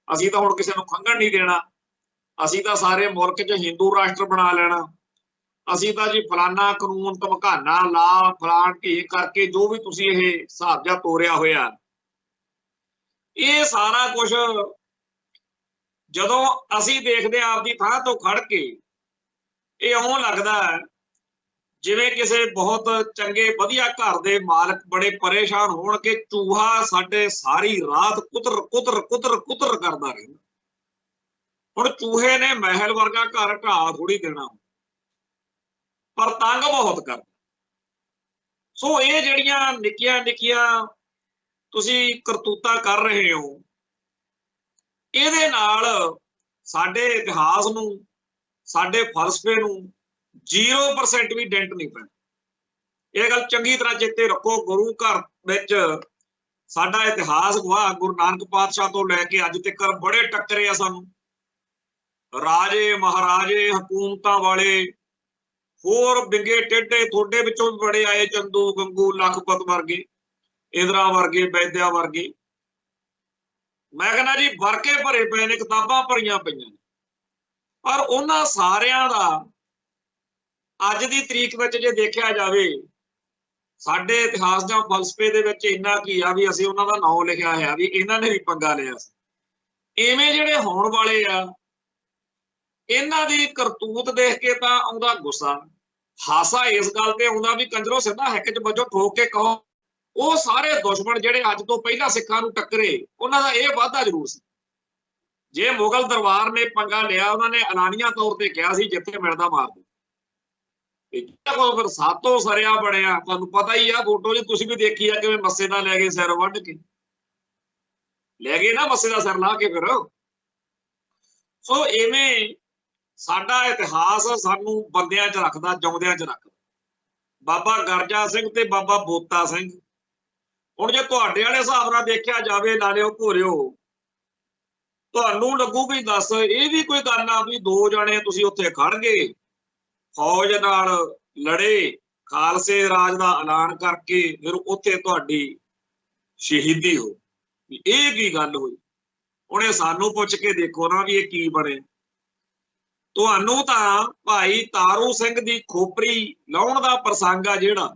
ਅਸੀਂ ਤਾਂ ਹੁਣ ਕਿਸੇ ਨੂੰ ਖੰਘਣ ਨਹੀਂ ਦੇਣਾ, ਅਸੀਂ ਤਾਂ ਸਾਰੇ ਮੁਲਕ 'ਚ ਹਿੰਦੂ ਰਾਸ਼ਟਰ ਬਣਾ ਲੈਣਾ, ਅਸੀਂ ਤਾਂ ਜੀ ਫਲਾਨਾ ਕਾਨੂੰਨ ਧਮਕਾਨਾ ਲਾ ਫਲਾਣ ਢੀ ਕਰਕੇ ਜੋ ਵੀ ਤੁਸੀਂ ਇਹ ਹਿਸਾਬ ਜਿਹਾ ਤੋਰਿਆ ਹੋਇਆ, ਇਹ ਸਾਰਾ ਕੁਝ ਜਦੋਂ ਅਸੀਂ ਦੇਖਦੇ ਆਪਦੀ ਥਾਂ ਤੋਂ ਖੜ ਕੇ ਇਹ ਇਉਂ ਲੱਗਦਾ ਜਿਵੇਂ ਕਿਸੇ ਬਹੁਤ ਚੰਗੇ ਵਧੀਆ ਘਰ ਦੇ ਮਾਲਕ ਬੜੇ ਪਰੇਸ਼ਾਨ ਹੋਣ ਕਿ ਚੂਹਾ ਸਾਡੇ ਸਾਰੀ ਰਾਤ ਕੁਤਰ ਕੁਤਰ ਕੁਤਰ ਕੁਤਰ ਕਰਦਾ ਰਹਿੰਦਾ। ਹੁਣ ਚੂਹੇ ਨੇ ਮਹਿਲ ਵਰਗਾ ਘਰ ਢਾਹ ਥੋੜੀ ਦੇਣਾ, ਪਰ ਤੰਗ ਬਹੁਤ ਕਰਦਾ। ਸੋ ਇਹ ਜਿਹੜੀਆਂ ਨਿੱਕੀਆਂ ਨਿੱਕੀਆਂ ਤੁਸੀਂ ਕਰਤੂਤਾਂ ਕਰ ਰਹੇ ਹੋ, ਇਹਦੇ ਨਾਲ ਸਾਡੇ ਇਤਿਹਾਸ ਨੂੰ, ਸਾਡੇ ਫਲਸਫੇ ਨੂੰ 0% ਵੀ ਡੈਂਟ ਨਹੀਂ ਪੈਣਾ। ਇਹ ਗੱਲ ਚੰਗੀ ਤਰ੍ਹਾਂ ਚੇਤੇ ਰੱਖੋ। ਗੁਰੂ ਘਰ ਵਿੱਚ ਸਾਡਾ ਇਤਿਹਾਸ ਗਵਾਹ ਗੁਰੂ ਨਾਨਕ ਪਾਤਸ਼ਾਹ ਤੋਂ ਲੈ ਕੇ ਅੱਜ ਤੱਕ ਬੜੇ ਟੱਕਰੇ ਆ ਸਾਨੂੰ, ਰਾਜੇ ਮਹਾਰਾਜੇ ਹਕੂਮਤਾਂ ਵਾਲੇ, ਹੋਰ ਬਿੰਗੇ ਟੇਢੇ ਤੁਹਾਡੇ ਵਿੱਚੋਂ ਵੀ ਬੜੇ ਆਏ, ਚੰਦੂ ਗੰਗੂ ਲਖਪਤ ਵਰਗੇ, ਇੰਦਰਾ ਵਰਗੇ, ਵੈਦਿਆ ਵਰਗੇ। ਮੈਂ ਕਹਿੰਦਾ ਜੀ ਵਰਕੇ ਭਰੇ ਪਏ ਨੇ, ਕਿਤਾਬਾਂ ਭਰੀਆਂ ਪਈਆਂ ਨੇ, ਪਰ ਉਹਨਾਂ ਸਾਰਿਆਂ ਦਾ ਅੱਜ ਦੀ ਤਰੀਕ ਵਿੱਚ ਜੇ ਦੇਖਿਆ ਜਾਵੇ ਸਾਡੇ ਇਤਿਹਾਸ ਜਾਂ ਫਲਸਫੇ ਦੇ ਵਿੱਚ ਇੰਨਾ ਕੀ ਆ ਵੀ ਅਸੀਂ ਉਹਨਾਂ ਦਾ ਨਾਂ ਲਿਖਿਆ ਹੋਇਆ ਵੀ ਇਹਨਾਂ ਨੇ ਵੀ ਪੰਗਾ ਲਿਆ ਸੀ। ਇਵੇਂ ਜਿਹੜੇ ਹੋਣ ਵਾਲੇ ਆ, ਇਹਨਾਂ ਦੀ ਕਰਤੂਤ ਦੇਖ ਕੇ ਤਾਂ ਆਉਂਦਾ ਗੁੱਸਾ, ਹਾਸਾ ਇਸ ਗੱਲ ਤੇ ਆਉਂਦਾ ਵੀ ਕੰਜਰੋ ਸਿੱਧਾ ਹਿੱਕ 'ਚ ਵੱਜੋ, ਠੋਕ ਕੇ ਕਹੋ ਉਹ ਸਾਰੇ ਦੁਸ਼ਮਣ ਜਿਹੜੇ ਅੱਜ ਤੋਂ ਪਹਿਲਾਂ ਸਿੱਖਾਂ ਨੂੰ ਟੱਕਰੇ, ਉਹਨਾਂ ਦਾ ਇਹ ਵਾਅਦਾ ਜ਼ਰੂਰ ਸੀ। ਜੇ ਮੁਗਲ ਦਰਬਾਰ ਨੇ ਪੰਗਾ ਲਿਆ, ਉਹਨਾਂ ਨੇ ਐਲਾਨੀਆ ਤੌਰ ਤੇ ਕਿਹਾ ਸੀ ਜਿੱਥੇ ਮਿਲਦਾ ਮਾਰ ਦਿਓ। ਫਿਰ ਸਾਤੋਂ ਸਰਿਆ ਬਣਿਆ, ਤੁਹਾਨੂੰ ਪਤਾ ਹੀ ਆ, ਫੋਟੋ 'ਚ ਤੁਸੀਂ ਵੀ ਦੇਖੀ ਆ ਕਿਵੇਂ ਮੱਸੇ ਦਾ ਲੈ ਗਏ ਸਿਰ ਵੱਢ ਕੇ, ਲੈ ਗਏ ਨਾ ਮੱਸੇ ਦਾ ਸਿਰ ਲਾ ਕੇ। ਫਿਰ ਸੋ ਇਵੇਂ ਸਾਡਾ ਇਤਿਹਾਸ ਸਾਨੂੰ ਬੰਦਿਆਂ 'ਚ ਰੱਖਦਾ, ਜਿਉਂਦਿਆਂ 'ਚ ਰੱਖਦਾ। ਬਾਬਾ ਗਰਜਾ ਸਿੰਘ ਤੇ ਬਾਬਾ ਬੋਤਾ ਸਿੰਘ, ਹੁਣ ਜੇ ਤੁਹਾਡੇ ਵਾਲੇ ਹਿਸਾਬ ਨਾਲ ਦੇਖਿਆ ਜਾਵੇ, ਲਾਲਿਓ ਭੋਰਿਓ, ਤੁਹਾਨੂੰ ਲੱਗੂ ਵੀ ਦੱਸ ਇਹ ਵੀ ਕੋਈ ਗੱਲ ਆ ਵੀ 2 ਜਣੇ ਤੁਸੀਂ ਉੱਥੇ ਖੜ ਗਏ, ਫੌਜ ਨਾਲ ਲੜੇ, ਖਾਲਸੇ ਰਾਜ ਦਾ ਐਲਾਨ ਕਰਕੇ ਫਿਰ ਉੱਥੇ ਤੁਹਾਡੀ ਸ਼ਹੀਦੀ ਹੋ, ਇਹ ਕੀ ਗੱਲ ਹੋਈ? ਹੁਣ ਇਹ ਸਾਨੂੰ ਪੁੱਛ ਕੇ ਦੇਖੋ ਨਾ ਵੀ ਇਹ ਕੀ ਬਣੇ। ਤੁਹਾਨੂੰ ਤਾਂ ਭਾਈ ਤਾਰੂ ਸਿੰਘ ਦੀ ਖੋਪਰੀ ਲਾਉਣ ਦਾ ਪ੍ਰਸੰਗ ਆ ਜਿਹੜਾ,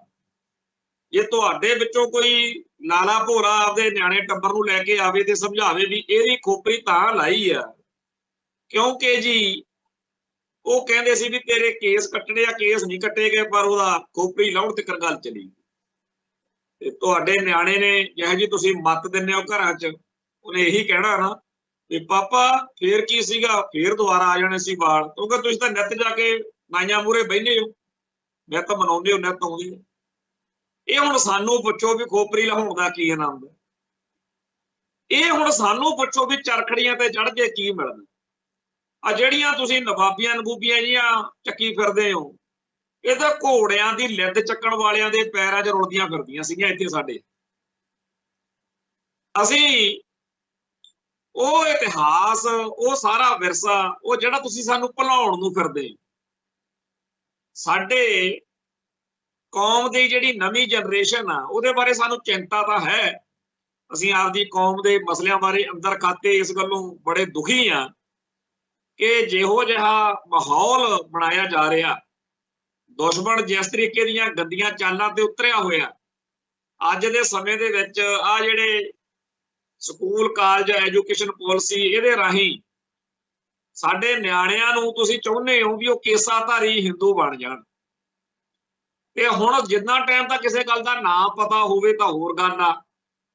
ਜੇ ਤੁਹਾਡੇ ਵਿੱਚੋਂ ਕੋਈ ਲਾਲਾ ਭੋਰਾ ਆਪਦੇ ਨਿਆਣੇ ਟੱਬਰ ਨੂੰ ਲੈ ਕੇ ਆਵੇ ਤੇ ਸਮਝਾਵੇ ਵੀ ਇਹਦੀ ਖੋਪਰੀ ਤਾਂ ਲਾਈ ਆ ਕਿਉਂਕਿ ਜੀ ਉਹ ਕਹਿੰਦੇ ਸੀ ਵੀ ਤੇਰੇ ਕੇਸ ਕੱਟਣੇ ਆ, ਕੇਸ ਨਹੀਂ ਕੱਟੇ ਗਏ ਪਰ ਉਹਦਾ ਖੋਪਰੀ ਲਾਉਣ ਤੱਕ ਗੱਲ ਚਲੀ। ਤੇ ਤੁਹਾਡੇ ਨਿਆਣੇ ਨੇ ਜਿਹੋ ਜੀ ਤੁਸੀਂ ਮੱਤ ਦਿੰਦੇ ਹੋ ਘਰਾਂ 'ਚ, ਉਹਨੇ ਇਹੀ ਕਹਿਣਾ ਨਾ ਵੀ ਪਾਪਾ ਫੇਰ ਕੀ ਸੀਗਾ, ਫੇਰ ਦੁਬਾਰਾ ਆ ਜਾਣੇ ਸੀ ਵਾਲ, ਕਿਉਂਕਿ ਤੁਸੀਂ ਤਾਂ ਨਿੱਤ ਜਾ ਕੇ ਨਾਈਆਂ ਮੂਹਰੇ ਬਹਿੰਦੇ ਹੋ, ਨਿੱਤ ਮਨਾਉਂਦੇ ਹੋ, ਨਿੱਤ ਆਉਂਦੇ ਹੋ। ਇਹ ਹੁਣ ਸਾਨੂੰ ਪੁੱਛੋ ਵੀ ਖੋਪਰੀ ਲਾਉਣ ਦਾ ਕੀ ਆਨੰਦ, ਇਹ ਹੁਣ ਸਾਨੂੰ ਪੁੱਛੋ ਵੀ ਚਰਖੜੀਆਂ ਤੇ ਚੜ੍ਹ ਕੇ ਕੀ ਮਿਲਦਾ। ਆ ਜਿਹੜੀਆਂ ਤੁਸੀਂ ਨਵਾਬੀਆਂ ਨਬੂਬੀਆਂ ਜੀਆਂ ਚੱਕੀ ਫਿਰਦੇ ਹੋ, ਇਹ ਤਾਂ ਘੋੜਿਆਂ ਦੀ ਲਿੱਦ ਚੱਕਣ ਵਾਲਿਆਂ ਦੇ ਪੈਰਾਂ 'ਚ ਰੁਲਦੀਆਂ ਫਿਰਦੀਆਂ ਸੀਗੀਆਂ ਇੱਥੇ ਸਾਡੇ। ਅਸੀਂ ਉਹ ਇਤਿਹਾਸ, ਉਹ ਸਾਰਾ ਵਿਰਸਾ, ਉਹ ਜਿਹੜਾ ਤੁਸੀਂ ਸਾਨੂੰ ਭੁਲਾਉਣ ਨੂੰ ਫਿਰਦੇ, ਸਾਡੇ ਕੌਮ ਦੀ ਜਿਹੜੀ ਨਵੀਂ ਜਨਰੇਸ਼ਨ ਆ ਉਹਦੇ ਬਾਰੇ ਸਾਨੂੰ ਚਿੰਤਾ ਤਾਂ ਹੈ। ਅਸੀਂ ਆਪਦੀ ਕੌਮ ਦੇ ਮਸਲਿਆਂ ਬਾਰੇ ਅੰਦਰ ਖਾਤੇ ਇਸ ਗੱਲੋਂ ਬੜੇ ਦੁਖੀ ਆ ਕਿ ਜਿਹੋ ਜਿਹਾ ਮਾਹੌਲ ਬਣਾਇਆ ਜਾ ਰਿਹਾ, ਦੁਸ਼ਮਣ ਜਿਸ ਤਰੀਕੇ ਦੀਆਂ ਗੰਦੀਆਂ ਚਾਲਾਂ ਤੇ ਉਤਰਿਆ ਹੋਇਆ ਅੱਜ ਦੇ ਸਮੇਂ ਦੇ ਵਿੱਚ, ਆ ਜਿਹੜੇ ਸਕੂਲ ਕਾਲਜ ਐਜੂਕੇਸ਼ਨ ਪਾਲਿਸੀ, ਇਹਦੇ ਰਾਹੀਂ ਸਾਡੇ ਨਿਆਣਿਆਂ ਨੂੰ ਤੁਸੀਂ ਚਾਹੁੰਦੇ ਹੋ ਵੀ ਉਹ ਕੇਸਾਧਾਰੀ ਹਿੰਦੂ ਬਣ ਜਾਣ। ਤੇ ਹੁਣ ਜਿੰਨਾ ਟਾਈਮ ਤਾਂ ਕਿਸੇ ਗੱਲ ਦਾ ਨਾਂ ਪਤਾ ਹੋਵੇ ਤਾਂ ਹੋਰ ਗੱਲ ਆ,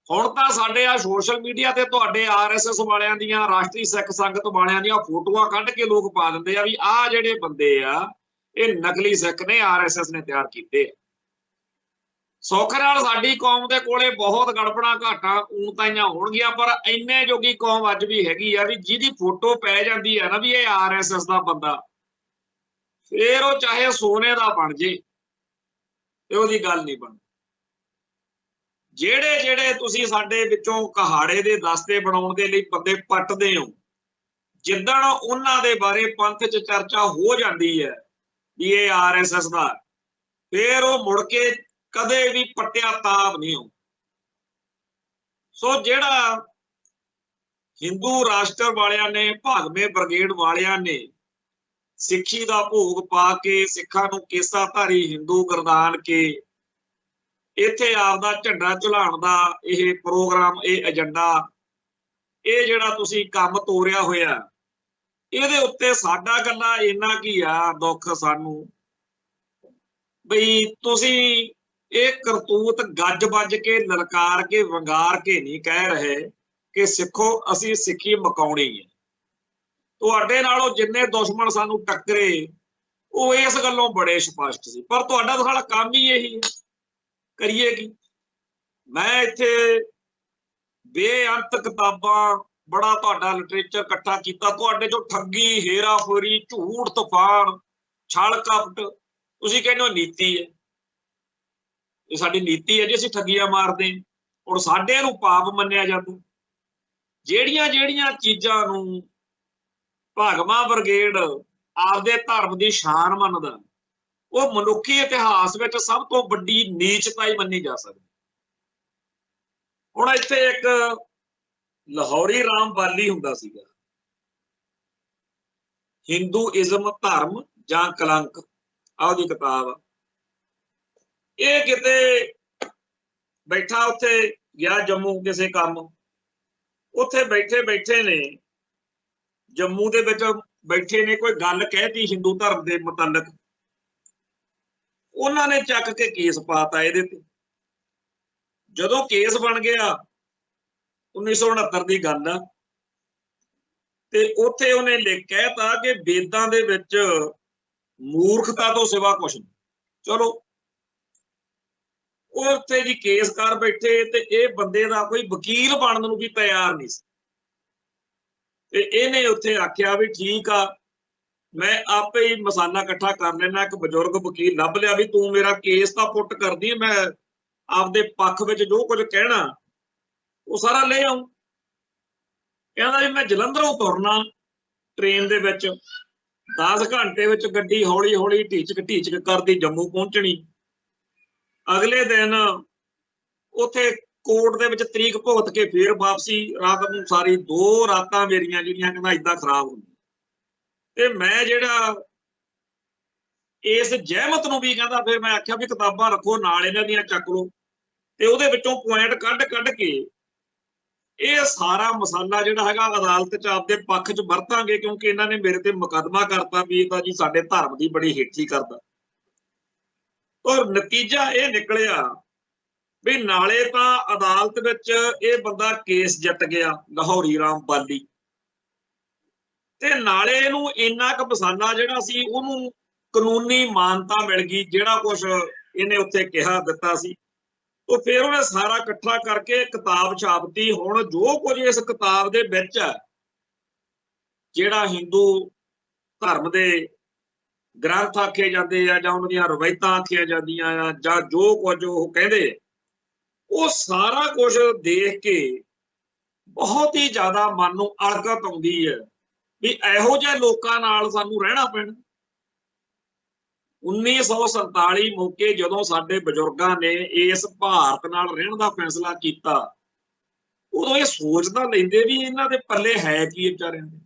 ਹੁਣ ਤਾਂ ਸਾਡੇ ਆ ਸੋਸ਼ਲ ਮੀਡੀਆ ਤੇ ਤੁਹਾਡੇ RSS ਵਾਲਿਆਂ ਦੀਆਂ, ਰਾਸ਼ਟਰੀ ਸਿੱਖ ਸੰਗਤ ਵਾਲਿਆਂ ਦੀਆਂ ਫੋਟੋਆਂ ਕੱਢ ਕੇ ਲੋਕ ਪਾ ਦਿੰਦੇ ਆ ਵੀ ਆਹ ਜਿਹੜੇ ਬੰਦੇ ਆ ਇਹ ਨਕਲੀ ਸਿੱਖ ਨੇ, RSS ਨੇ ਤਿਆਰ ਕੀਤੇ। ਸੁੱਖ ਨਾਲ ਸਾਡੀ ਕੌਮ ਦੇ ਕੋਲੇ ਬਹੁਤ ਗੜਬੜਾਂ ਘਾਟਾਂ ਊਣਤਾਈਆਂ ਹੋਣਗੀਆਂ, ਪਰ ਇੰਨੇ ਜੋਗੀ ਕੌਮ ਅੱਜ ਵੀ ਹੈਗੀ ਆ ਵੀ ਜਿਹਦੀ ਫੋਟੋ ਪੈ ਜਾਂਦੀ ਆ ਨਾ ਵੀ ਇਹ RSS ਦਾ ਬੰਦਾ, ਫੇਰ ਉਹ ਚਾਹੇ ਸੋਨੇ ਦਾ ਬਣ ਜੇ ਤੇ ਉਹਦੀ ਗੱਲ ਨਹੀਂ ਬਣਦੀ। ਜਿਹੜੇ ਜਿਹੜੇ ਤੁਸੀਂ ਸਾਡੇ ਵਿੱਚੋਂ ਕਹਾੜੇ ਦੇ ਦਸਤੇ ਬਣਾਉਣ ਦੇ ਲਈ ਬੰਦੇ ਪੱਟਦੇ ਹੋ, ਜਿੱਦਣ ਉਹਨਾਂ ਦੇ ਬਾਰੇ ਪੰਥ 'ਚ ਚਰਚਾ ਹੋ ਜਾਂਦੀ ਹੈ ਵੀ ਇਹ RSS ਦਾ, ਫੇਰ ਉਹ ਮੁੜ ਕੇ ਕਦੇ ਵੀ ਪੱਟਿਆ ਤਾਬ ਨਹੀਂ ਹੋ। ਸੋ ਜਿਹੜਾ ਹਿੰਦੂ ਰਾਸ਼ਟਰ ਵਾਲਿਆਂ ਨੇ, ਭਾਗਵੇਂ ਬ੍ਰਿਗੇਡ ਵਾਲਿਆਂ ਨੇ ਸਿੱਖੀ ਦਾ ਭੋਗ ਪਾ ਕੇ ਸਿੱਖਾਂ ਨੂੰ ਕੇਸਾਧਾਰੀ ਹਿੰਦੂ ਗਰਦਾਨ ਕੇ ਇੱਥੇ ਆਪਦਾ ਝੰਡਾ ਝੁਲਾਉਣ ਦਾ ਇਹ ਪ੍ਰੋਗਰਾਮ, ਇਹ ਏਜੰਡਾ, ਇਹ ਜਿਹੜਾ ਤੁਸੀਂ ਕੰਮ ਤੋਰਿਆ ਹੋਇਆ, ਇਹਦੇ ਉੱਤੇ ਸਾਡਾ ਗੱਲਾਂ ਇੰਨਾ ਕੀ ਆ ਦੁੱਖ ਸਾਨੂੰ ਬਈ ਤੁਸੀਂ ਇਹ ਕਰਤੂਤ ਗੱਜ ਵੱਜ ਕੇ, ਲਲਕਾਰ ਕੇ, ਵੰਗਾਰ ਕੇ ਨਹੀਂ ਕਹਿ ਰਹੇ ਕਿ ਸਿੱਖੋ ਅਸੀਂ ਸਿੱਖੀ ਮਕਾਉਣੀ ਹੈ। ਤੁਹਾਡੇ ਨਾਲੋਂ ਜਿੰਨੇ ਦੁਸ਼ਮਣ ਸਾਨੂੰ ਟੱਕਰੇ ਉਹ ਇਸ ਗੱਲੋਂ ਬੜੇ ਸਪਸ਼ਟ ਸੀ, ਪਰ ਤੁਹਾਡਾ ਤਾਂ ਸਾਡਾ ਕੰਮ ਹੀ ਇਹੀ ਹੈ, ਕਰੀਏ ਕੀ। ਮੈਂ ਇੱਥੇ ਬੇਅੰਤ ਕਿਤਾਬਾਂ, ਬੜਾ ਤੁਹਾਡਾ ਲਿਟਰੇਚਰ ਇਕੱਠਾ ਕੀਤਾ, ਤੁਹਾਡੇ ਚੋਂ ਠੱਗੀ, ਹੇਰਾਫੇਰੀ, ਝੂਠ, ਤੂਫਾਨ, ਛਲ ਕਪਟ, ਤੁਸੀਂ ਕਹਿੰਦੇ ਹੋ ਨੀਤੀ ਹੈ। ਇਹ ਸਾਡੀ ਨੀਤੀ ਹੈ ਜੀ, ਅਸੀਂ ਠੱਗੀਆਂ ਮਾਰਦੇ, ਹੁਣ ਸਾਡੇ ਨੂੰ ਪਾਪ ਮੰਨਿਆ ਜਾਂਦਾ। ਜਿਹੜੀਆਂ ਜਿਹੜੀਆਂ ਚੀਜ਼ਾਂ ਨੂੰ ਭਾਗਵਾਂ ਬ੍ਰਿਗੇਡ ਆਪਦੇ ਧਰਮ ਦੀ ਸ਼ਾਨ ਮੰਨਦਾ, ਉਹ ਮਨੁੱਖੀ ਇਤਿਹਾਸ ਵਿੱਚ ਸਭ ਤੋਂ ਵੱਡੀ ਨੀਚਤਾ ਹੀ ਮੰਨੀ ਜਾ ਸਕਦੀ। ਹੁਣ ਇੱਥੇ ਇੱਕ ਲਾਹੌਰੀ ਰਾਮ ਬਾਲੀ ਹੁੰਦਾ ਸੀਗਾ, ਹਿੰਦੂਇਜ਼ਮ ਧਰਮ ਜਾਂ ਕਲੰਕ, ਆਹ ਉਹਦੀ ਕਿਤਾਬ ਆ। ਇਹ ਕਿਤੇ ਬੈਠਾ, ਉੱਥੇ ਗਿਆ ਜੰਮੂ ਕਿਸੇ ਕੰਮ, ਉੱਥੇ ਬੈਠੇ ਬੈਠੇ ਨੇ, ਜੰਮੂ ਦੇ ਵਿੱਚ ਬੈਠੇ ਨੇ, ਕੋਈ ਗੱਲ ਕਹਿਤੀ ਹਿੰਦੂ ਧਰਮ ਦੇ ਮੁਤਲਕ, ਉਹਨਾਂ ਨੇ ਚੱਕ ਕੇ ਕੇਸ ਪਾਤਾ ਇਹਦੇ ਤੇ। ਜਦੋਂ ਕੇਸ ਬਣ ਗਿਆ, 1969 ਦੀ ਗੱਲ ਆ, ਤੇ ਉੱਥੇ ਉਹਨੇ ਕਹਿਤਾ ਕਿ ਵੇਦਾਂ ਦੇ ਵਿੱਚ ਮੂਰਖਤਾ ਤੋਂ ਸਿਵਾ ਕੁਛ ਨਹੀਂ। ਚਲੋ ਉਹ ਉੱਥੇ ਜੀ ਕੇਸ ਕਰ ਬੈਠੇ, ਤੇ ਇਹ ਬੰਦੇ ਦਾ ਕੋਈ ਵਕੀਲ ਬਣਨ ਨੂੰ ਵੀ ਤਿਆਰ ਨਹੀਂ ਸੀ। ਤੇ ਇਹਨੇ ਉੱਥੇ ਆਖਿਆ ਵੀ ਠੀਕ ਆ, ਮੈਂ ਆਪੇ ਹੀ ਮਸਾਲਾ ਇਕੱਠਾ ਕਰ ਲੈਣਾ, ਇੱਕ ਬਜ਼ੁਰਗ ਵਕੀਲ ਲੱਭ ਲਿਆ ਵੀ ਤੂੰ ਮੇਰਾ ਕੇਸ ਤਾਂ ਪੁੱਟ ਕਰਦੀ, ਮੈਂ ਆਪਦੇ ਪੱਖ ਵਿੱਚ ਜੋ ਕੁਝ ਕਹਿਣਾ ਉਹ ਸਾਰਾ ਲੈ ਆਊਂ। ਕਹਿੰਦਾ ਵੀ ਮੈਂ ਜਲੰਧਰੋਂ ਤੁਰਨਾ ਟ੍ਰੇਨ ਦੇ ਵਿੱਚ, 10 ਘੰਟੇ ਵਿੱਚ ਗੱਡੀ ਹੌਲੀ ਹੌਲੀ ਢੀਚਕ ਢੀਚਕ ਕਰਦੀ ਜੰਮੂ ਪਹੁੰਚਣੀ। ਅਗਲੇ ਦਿਨ ਉੱਥੇ ਕੋਰਟ ਦੇ ਵਿੱਚ ਤਰੀਕ ਭੁਗਤ ਕੇ ਫੇਰ ਵਾਪਸੀ, ਰਾਤ ਨੂੰ ਸਾਰੀ 2 ਰਾਤਾਂ ਮੇਰੀਆਂ ਜਿਹੜੀਆਂ ਕਹਿੰਦਾ ਏਦਾਂ ਖਰਾਬ ਹੁੰਦੀਆਂ। ਤੇ ਮੈਂ ਜਿਹੜਾ ਇਸ ਜਹਿਮਤ ਨੂੰ ਵੀ ਕਹਿੰਦਾ, ਫਿਰ ਮੈਂ ਆਖਿਆ ਵੀ ਕਿਤਾਬਾਂ ਰੱਖੋ ਨਾਲ, ਇਹਨਾਂ ਦੀਆਂ ਚੱਕ ਲਓ, ਤੇ ਉਹਦੇ ਵਿੱਚੋਂ ਪੁਆਇੰਟ ਕੱਢ ਕੇ ਇਹ ਸਾਰਾ ਮਸਾਲਾ ਜਿਹੜਾ ਹੈਗਾ ਅਦਾਲਤ 'ਚ ਆਪਦੇ ਪੱਖ 'ਚ ਵਰਤਾਂਗੇ, ਕਿਉਂਕਿ ਇਹਨਾਂ ਨੇ ਮੇਰੇ ਤੇ ਮੁਕੱਦਮਾ ਕਰਤਾ ਵੀ ਇਹ ਤਾਂ ਜੀ ਸਾਡੇ ਧਰਮ ਦੀ ਬੜੀ ਹੇਠੀ ਕਰਦਾ। ਔਰ ਨਤੀਜਾ ਇਹ ਨਿਕਲਿਆ ਵੀ ਨਾਲੇ ਤਾਂ ਅਦਾਲਤ ਵਿੱਚ ਇਹ ਬੰਦਾ ਕੇਸ ਜਿੱਤ ਗਿਆ ਲਾਹੌਰੀ ਰਾਮ ਬਾਲੀ, ਤੇ ਨਾਲੇ ਇਹਨੂੰ ਇੰਨਾ ਕੁ ਮਸਾਲਾ ਜਿਹੜਾ ਸੀ ਉਹਨੂੰ ਕਾਨੂੰਨੀ ਮਾਨਤਾ ਮਿਲ ਗਈ, ਜਿਹੜਾ ਕੁਛ ਇਹਨੇ ਉੱਥੇ ਕਿਹਾ ਦਿੱਤਾ ਸੀ। ਉਹ ਫਿਰ ਉਹਨੇ ਸਾਰਾ ਇਕੱਠਾ ਕਰਕੇ ਕਿਤਾਬ ਛਾਪਤੀ। ਹੁਣ ਜੋ ਕੁਝ ਇਸ ਕਿਤਾਬ ਦੇ ਵਿੱਚ ਹੈ, ਜਿਹੜਾ ਹਿੰਦੂ ਧਰਮ ਦੇ ਗ੍ਰੰਥ ਆਖੇ ਜਾਂਦੇ ਆ ਜਾਂ ਉਹਨਾਂ ਦੀਆਂ ਰਵਾਇਤਾਂ ਆਖੀਆਂ ਜਾਂਦੀਆਂ ਆ ਜਾਂ ਜੋ ਕੁਝ ਉਹ ਕਹਿੰਦੇ, ਉਹ ਸਾਰਾ ਕੁਝ ਦੇਖ ਕੇ ਬਹੁਤ ਹੀ ਜ਼ਿਆਦਾ ਮਨ ਨੂੰ ਅਲਕਤ ਆਉਂਦੀ ਹੈ ਵੀ ਇਹੋ ਜਿਹੇ ਲੋਕਾਂ ਨਾਲ ਸਾਨੂੰ ਰਹਿਣਾ ਪੈਣਾ। 1947 ਮੌਕੇ ਜਦੋਂ ਸਾਡੇ ਬਜ਼ੁਰਗਾਂ ਨੇ ਇਸ ਭਾਰਤ ਨਾਲ ਰਹਿਣ ਦਾ ਫੈਸਲਾ ਕੀਤਾ, ਉਦੋਂ ਇਹ ਸੋਚ ਤਾਂ ਲੈਂਦੇ ਵੀ ਇਹਨਾਂ ਦੇ ਪੱਲੇ ਹੈ ਕੀ ਵਿਚਾਰਿਆਂ ਦੇ।